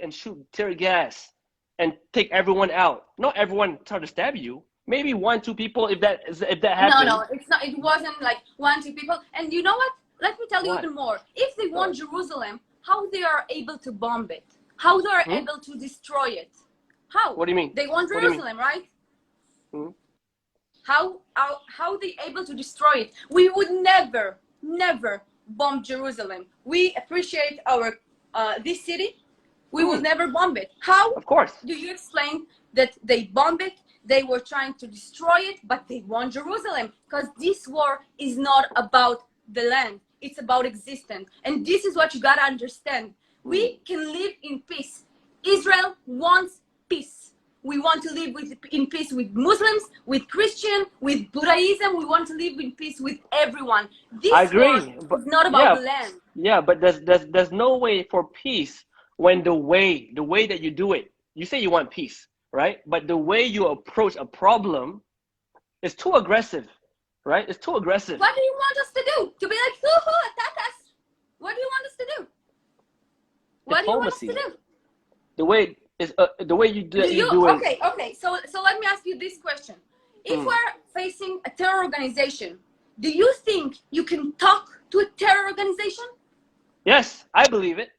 and shoot tear gas and take everyone out. Not everyone try to stab you. Maybe 1-2 people, if that happened. No, it's not. It wasn't like 1-2 people. And you know what? Let me tell you even more. If they want Jerusalem, how they are able to bomb it, how they are able to destroy it. How? What do you mean? They want Jerusalem, right? How they able to destroy it? We would never bomb Jerusalem. We appreciate our this city. We will never bomb it. How? Of course. Do you explain that they bomb it? They were trying to destroy it, but they want Jerusalem, because this war is not about the land. It's about existence. And this is what you gotta understand. We can live in peace. Israel wants peace. We want to live in peace with Muslims, with Christians, with Judaism. We want to live in peace with everyone. This I agree, war is not about the land. Yeah, but there's no way for peace when the way that you do it. You say you want peace, right? But the way you approach a problem is too aggressive, right? It's too aggressive. What do you want us to do? To be like, hoo-hoo, attack us? What do you want us to do? What do you want us to do? The way is the way you do it. Okay. So let me ask you this question: if we're facing a terror organization, do you think you can talk to a terror organization? Yes, I believe it.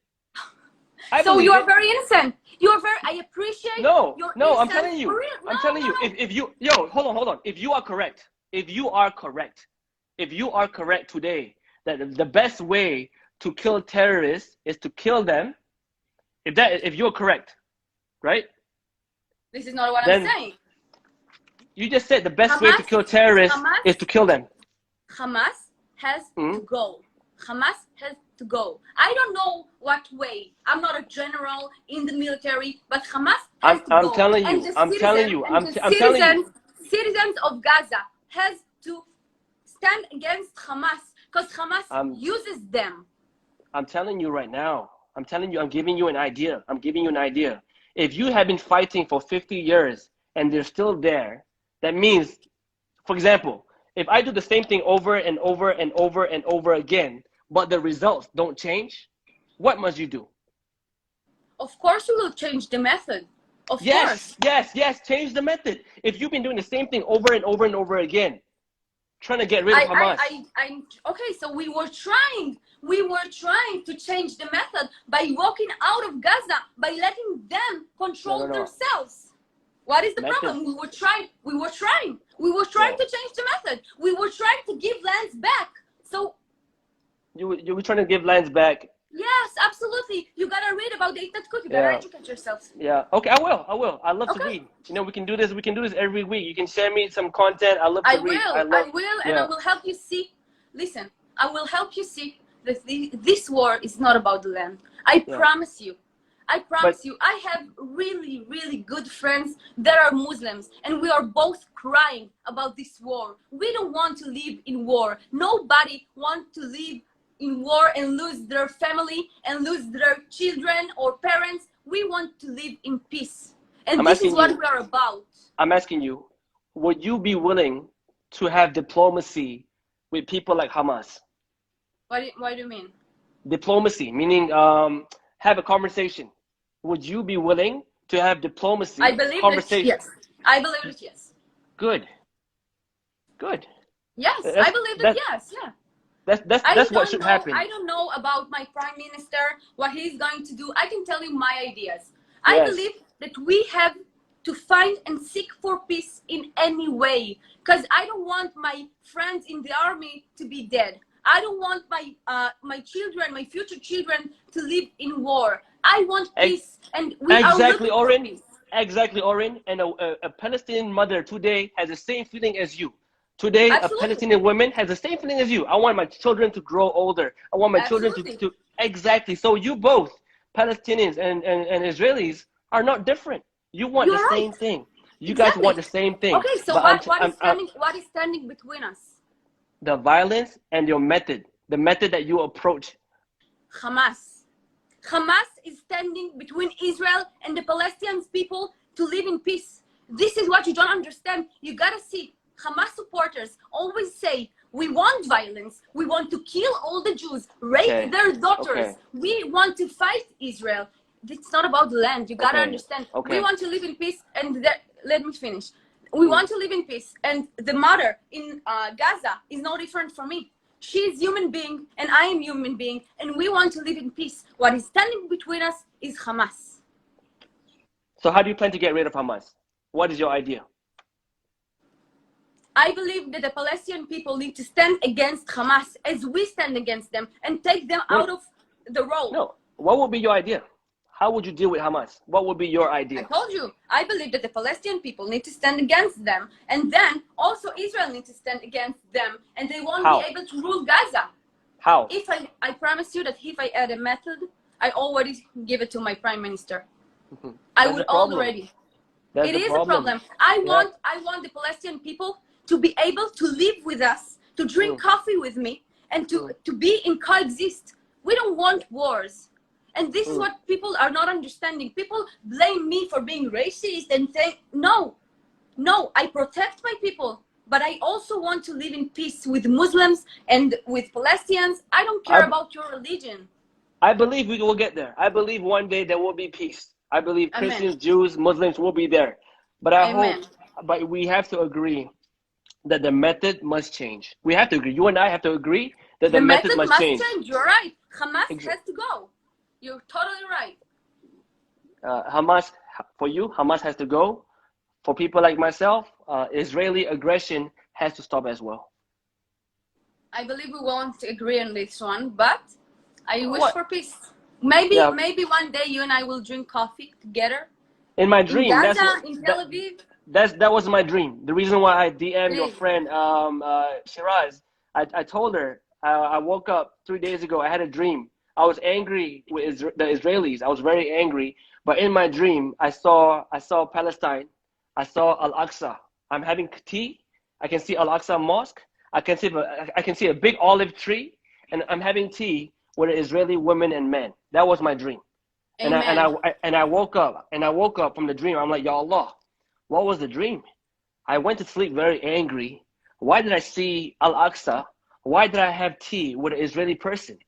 So you are very innocent. You are very. I appreciate. No, your I'm telling you. I'm telling you. If you hold on. If you are correct today, that the best way to kill terrorists is to kill them. If you're correct, right? This is not what I'm saying. You just said the best way to kill terrorists is to kill them. Hamas has to go. Hamas has to go. I don't know what way. I'm not a general in the military, but Hamas has to go. I'm telling you. Citizens of Gaza has to stand against Hamas, because Hamas uses them. I'm telling you right now. I'm giving you an idea. If you have been fighting for 50 years and they're still there, that means, for example, if I do the same thing over and over and over and over again, but the results don't change, what must you do? Of course you will change the method. Of course. Yes, change the method. If you've been doing the same thing over and over and over again, trying to get rid of Hamas. Okay, so we were trying to change the method by walking out of Gaza, by letting them control themselves. What is the problem? We were trying to change the method. We were trying to give lands back. So you were trying to give lands back. Yes, absolutely. You gotta read about the Itatkud. You gotta educate yourselves. Yeah. Okay, I will. I love to read. You know, we can do this every week. You can share me some content. I love to read. I will, and I will help you see. Listen, I will help you see that this war is not about the land. I promise you. I have really, really good friends that are Muslims, and we are both crying about this war. We don't want to live in war. Nobody wants to live in war and lose their family and lose their children or parents. We want to live in peace, and this is what we are about. I'm asking you, would you be willing to have diplomacy with people like Hamas? What do you mean? Diplomacy, meaning have a conversation. Would you be willing to have diplomacy? I believe conversation? Yes. I believe it. Yes. Good. Yes, I believe that. Yes. Yeah. That's what should happen. I don't know about my prime minister, what he's going to do. I can tell you my ideas. I believe that we have to find and seek for peace in any way, because I don't want my friends in the army to be dead. I don't want my children, my future children, to live in war. I want peace, and we are looking for peace. Exactly, Oren. And a Palestinian mother today has the same feeling as you. Today, a Palestinian woman has the same feeling as you. I want my children to grow older. I want my children to exactly. So you both, Palestinians and Israelis, are not different. You want the same thing. You guys want the same thing. Okay, so what is standing between us? The violence and your method. The method that you approach. Hamas is standing between Israel and the Palestinian people to live in peace. This is what you don't understand. You gotta see. Hamas supporters always say, we want violence, we want to kill all the Jews, rape their daughters, we want to fight Israel. It's not about the land, you gotta understand. We want to live in peace, and let me finish. We want to live in peace, and the mother in Gaza is no different from me. She is human being and I am human being, and we want to live in peace. What is standing between us is Hamas. So how do you plan to get rid of Hamas? What is your idea? I believe that the Palestinian people need to stand against Hamas as we stand against them and take them out of the road. No. What would be your idea? How would you deal with Hamas? What would be your idea? I told you, I believe that the Palestinian people need to stand against them, and then also Israel needs to stand against them, and they won't be able to rule Gaza. How? If I promise you that if I had a method, I already give it to my prime minister. I would already. It is a problem. I want the Palestinian people to be able to live with us, to drink coffee with me, and to be in coexist. We don't want wars. And this is what people are not understanding. People blame me for being racist and say, no, I protect my people, but I also want to live in peace with Muslims and with Palestinians. I don't care about your religion. I believe we will get there. I believe one day there will be peace. I believe Christians, Jews, Muslims will be there. But I hope, but we have to agree that the method must change. We have to agree. You and I have to agree that the method must change. You're right. Hamas has to go. You're totally right. Hamas, for you, Hamas has to go. For people like myself, Israeli aggression has to stop as well. I believe we won't agree on this one, but I wish for peace. Maybe one day you and I will drink coffee together. In my dream, in Gaza, in Tel Aviv. That was my dream. The reason why I DM your friend Shiraz, I told her I woke up 3 days ago. I had a dream. I was angry with the Israelis. I was very angry. But in my dream, I saw Palestine. I saw Al-Aqsa. I'm having tea. I can see Al-Aqsa Mosque. I can see a big olive tree, and I'm having tea with Israeli women and men. That was my dream. And I woke up from the dream. I'm like, Ya Allah, what was the dream? I went to sleep very angry. Why did I see Al-Aqsa? Why did I have tea with an Israeli person?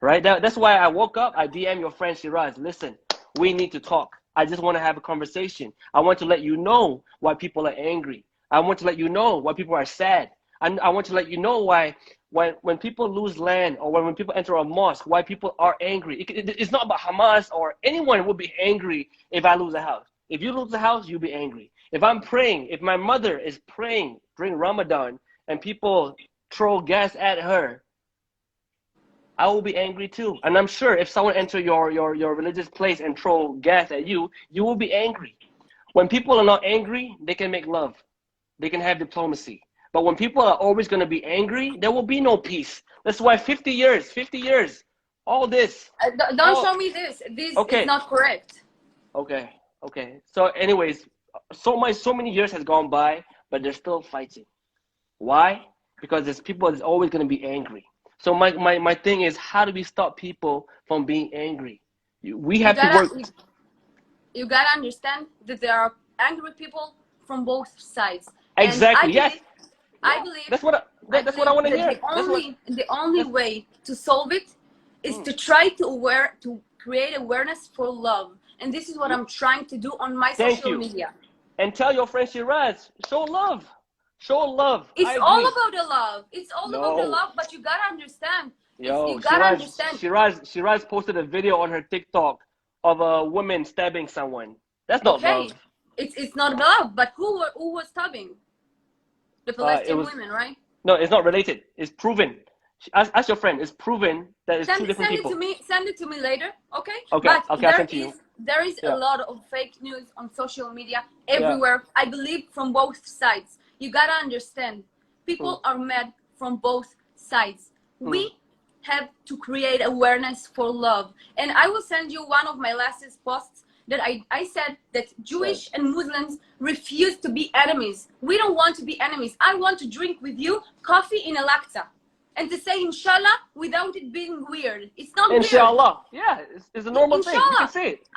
Right? That's why I woke up. I DM your friend Shiraz. Listen, we need to talk. I just want to have a conversation. I want to let you know why people are angry. I want to let you know why people are sad. I want to let you know why when people lose land or when people enter a mosque, why people are angry. It's not about Hamas or anyone would be angry if I lose a house. If you lose a house, you'll be angry. If I'm praying, if my mother is praying during Ramadan and people throw gas at her, I will be angry too. And I'm sure if someone enter your religious place and throw gas at you, you will be angry. When people are not angry, they can make love. They can have diplomacy. But when people are always going to be angry, there will be no peace. That's why 50 years, all this. Don't show me this. This is not correct. Okay. So anyways, so many years has gone by, but they're still fighting. Why? Because there's people that's always going to be angry. So my thing is, how do we stop people from being angry? We have to work. You gotta understand that there are angry people from both sides. Exactly. I believe that's what I want to hear. The only way to solve it is to try to create awareness for love, and this is what I'm trying to do on my social media. And tell your friend Shiraz, show love. Show love. It's all about the love. It's all about the love, but you gotta understand. You gotta understand. Shiraz posted a video on her TikTok of a woman stabbing someone. That's not love. It's not love, but who was stabbing? The Palestinian women, right? No, it's not related. It's proven. Ask your friend. It's proven that it's two different people. Send it to me later, okay? Okay, but I'll send to you. There is a lot of fake news on social media everywhere. I believe from both sides. You gotta understand, people are mad from both sides. We have to create awareness for love. And I will send you one of my latest posts that I said that Jewish and Muslims refuse to be enemies. We don't want to be enemies. I want to drink with you coffee in Al-Aqsa and to say inshallah without it being weird. It's not weird. Inshallah. Yeah, it's a normal thing. You can say it.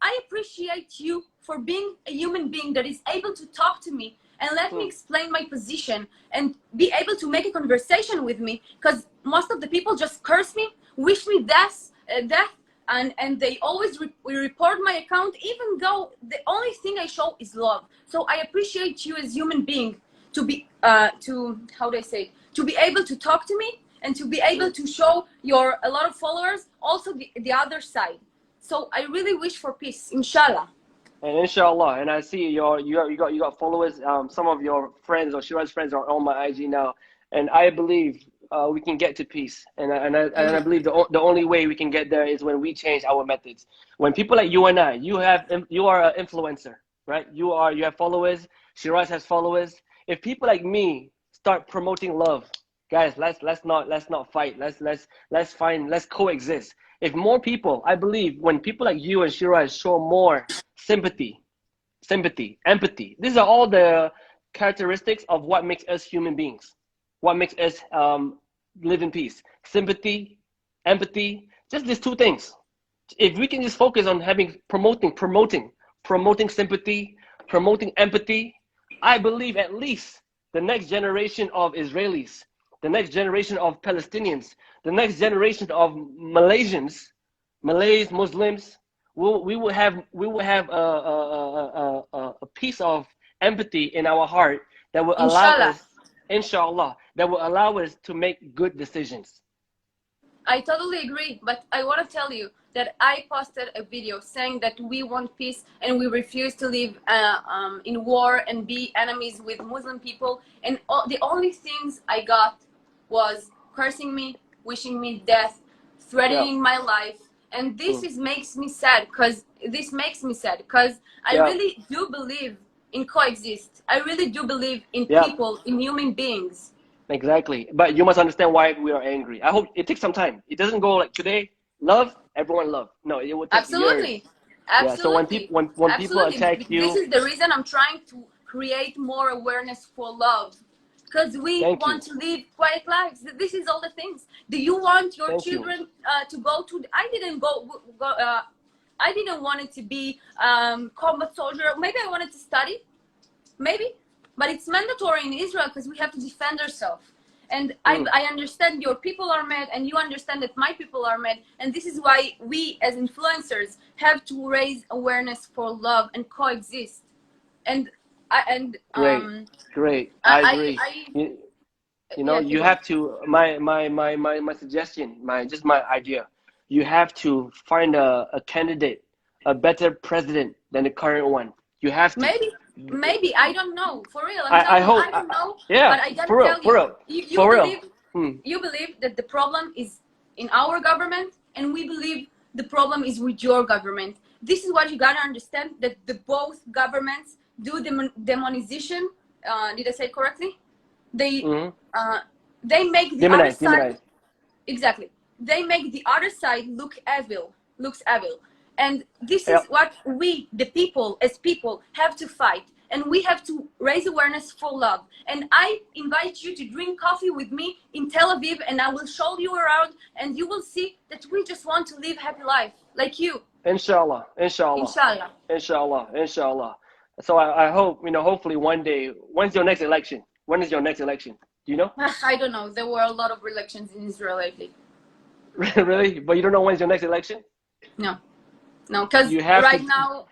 I appreciate you for being a human being that is able to talk to me and let me explain my position and be able to make a conversation with me, because most of the people just curse me, wish me death, and they always report my account, even though the only thing I show is love. So I appreciate you as human being to be to, how do I say it, to be able to talk to me and to be able to show a lot of followers also the other side. So I really wish for peace, inshallah. And inshallah, and I see you got followers. Some of your friends or Shiraz friends are on my IG now, and I believe we can get to peace. And I believe the only way we can get there is when we change our methods. When people like you and I, you are an influencer, right? You have followers. Shiraz has followers. If people like me start promoting love, guys, let's not fight. Let's coexist. If more people, I believe, when people like you and Shiraz show more sympathy, empathy, these are all the characteristics of what makes us human beings, what makes us live in peace. Sympathy, empathy, just these two things. If we can just focus on promoting sympathy, promoting empathy, I believe at least the next generation of Israelis, the next generation of Palestinians, the next generation of Malays, Muslims, we will have a piece of empathy in our heart that will allow us, inshallah, that will allow us to make good decisions. I totally agree, but I want to tell you that I posted a video saying that we want peace and we refuse to live in war and be enemies with Muslim people, and the only things I got was cursing me, wishing me death, threatening my life, and this makes me sad, because I really do believe in coexist. I really do believe in people, in human beings. Exactly, but you must understand why we are angry. I hope it takes some time. It doesn't go like today, love, everyone love. No, it will take years. Yeah, so when people attack you, this is the reason I'm trying to create more awareness for love, because we want to live quiet lives. This is all the things. Do you want your children to go to? I didn't I didn't want it to be combat soldier. Maybe I wanted to study, maybe. But it's mandatory in Israel because we have to defend ourselves. And I understand your people are mad, and you understand that my people are mad. And this is why we as influencers have to raise awareness for love and coexist. And great. I agree. You know, you have to, my suggestion, my idea, you have to find a candidate, a better president than the current one. You have to. Maybe I don't know, for real. I hope. I don't know. Yeah, but I gotta tell you, you believe that the problem is in our government, and we believe the problem is with your government. This is what you gotta understand, that both governments do demonization. Did I say it correctly? They make the other side. Exactly. They make the other side looks evil. And this is what we, the people, as people, have to fight. And we have to raise awareness for love. And I invite you to drink coffee with me in Tel Aviv, and I will show you around, and you will see that we just want to live happy life, like you. Inshallah. So I hope, hopefully one day, when's your next election? When is your next election? Do you know? I don't know. There were a lot of elections in Israel lately. Really? But you don't know when's your next election? No, because right now,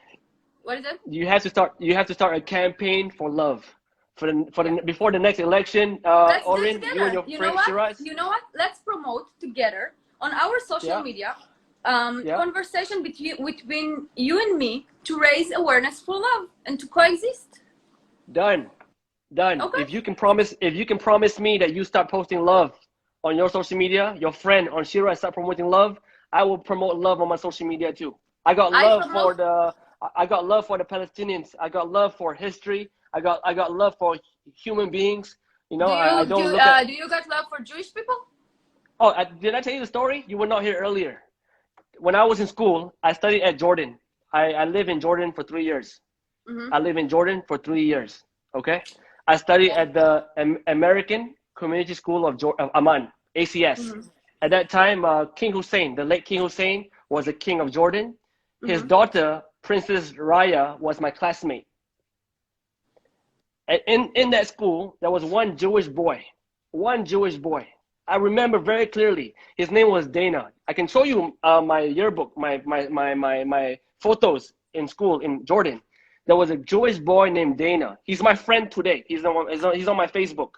what is it? You have to start a campaign for love, before the next election. Oren, you and your friend Shiraz. You know what? Let's promote together on our social media, conversation between you and me to raise awareness for love and to coexist. Done. Okay. If you can promise me that you start posting love on your social media, your friend on Shiraz start promoting love, I will promote love on my social media too. I got love for the Palestinians. I got love for history. I got love for human beings. You know, do you got love for Jewish people? Oh, did I tell you the story? You were not here earlier. When I was in school, I studied at Jordan. I lived in Jordan for 3 years. I live in Jordan for 3 years. Okay, I studied at the American Community School of Amman, ACS. At that time, King Hussein, the late King Hussein, was the king of Jordan. His daughter, Princess Raya, was my classmate. And in that school, there was one Jewish boy. I remember very clearly. His name was Dana. I can show you my yearbook, my photos in school in Jordan. there was a Jewish boy named Dana. He's my friend today. He's on my Facebook.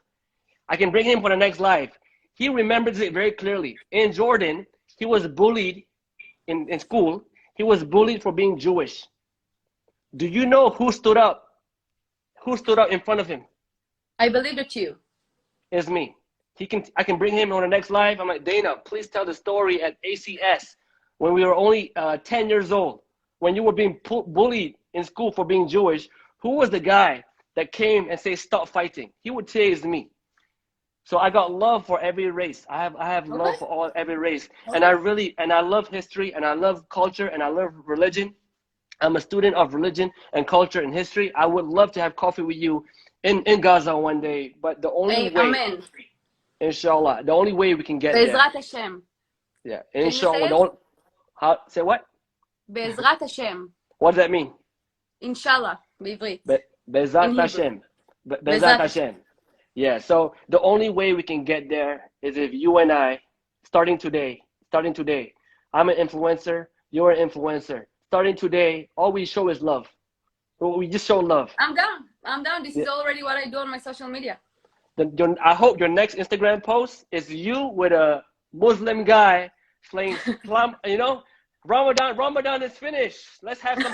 I can bring him for the next live. He remembers it very clearly. In Jordan, he was bullied in school. He was bullied for being Jewish. Do you know who stood up? Who stood up in front of him? I believe it's you. It's me. I can bring him on the next live. I'm like, Dana, please tell the story at ACS when we were only 10 years old, when you were being bullied in school for being Jewish. Who was the guy that came and said, stop fighting? He would say it's me. So I got love for every race. I have love for every race. And I love history, and I love culture, and I love religion. I'm a student of religion and culture and history. I would love to have coffee with you in Gaza one day, but the only way, Amen. Inshallah, the only way we can get there. Be'ezrat Hashem. Yeah, inshallah. Say what? Be'ezrat Hashem. What does that mean? Inshallah, בעברית. Be'ezrat Hashem. Be'ezrat Hashem. Yeah, so the only way we can get there is if you and I, starting today, I'm an influencer, you're an influencer. Starting today, all we show is love. We just show love. I'm down. This is already what I do on my social media. I hope your next Instagram post is you with a Muslim guy playing Ramadan is finished. Let's have some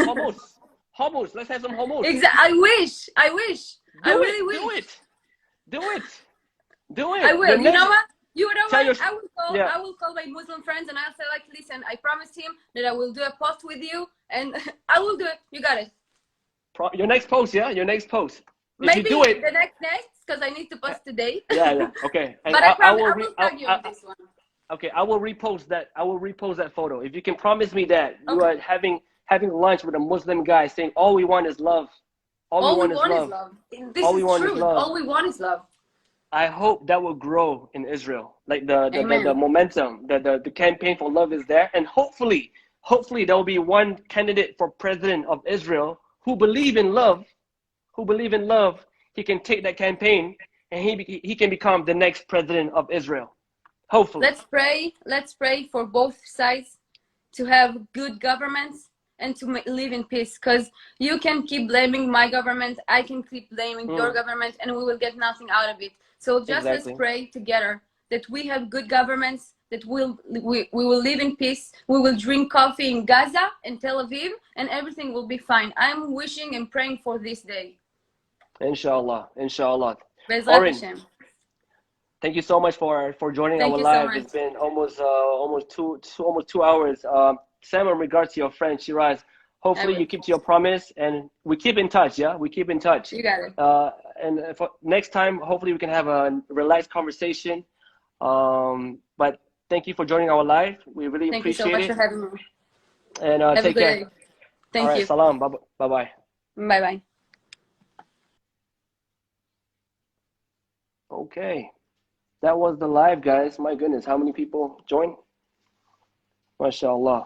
hummus. Let's have some hummus. Exactly. I wish. I really wish. Do it. I will. You know what? I will call my Muslim friends and I'll say, like, listen, I promised him that I will do a post with you, and I will do it. You got it. Your next post, yeah? Your next post. Maybe you do it, the next, because I need to post today. Yeah. Okay. And but I will tag you on this one. Okay, I will repost that photo. If you can promise me that you are having lunch with a Muslim guy saying all we want is love. All we want is love. This all is true. All we want is love. I hope that will grow in Israel. Like the momentum, the campaign for love is there, and hopefully there will be one candidate for president of Israel who believe in love. He can take that campaign and he can become the next president of Israel. Hopefully. Let's pray for both sides to have good governments and to live in peace, because you can keep blaming my government, I can keep blaming your government, and we will get nothing out of it. So just let's pray together that we have good governments, that we will live in peace, we will drink coffee in Gaza and Tel Aviv, and everything will be fine. I'm wishing and praying for this day. Inshallah. Bezrat Hashem. Thank you so much for joining our live. It's been almost 2 hours. Sam, in regards to your friend Shiraz, hopefully you keep to your promise, and we keep in touch. Yeah, we keep in touch. You got it. And for next time, hopefully we can have a relaxed conversation. But thank you for joining our live. We really appreciate it. Thank you so much for having me. And take care. Day. Thank you. Salam. Bye bye. Bye bye. Okay, that was the live, guys. My goodness, how many people joined? MashaAllah.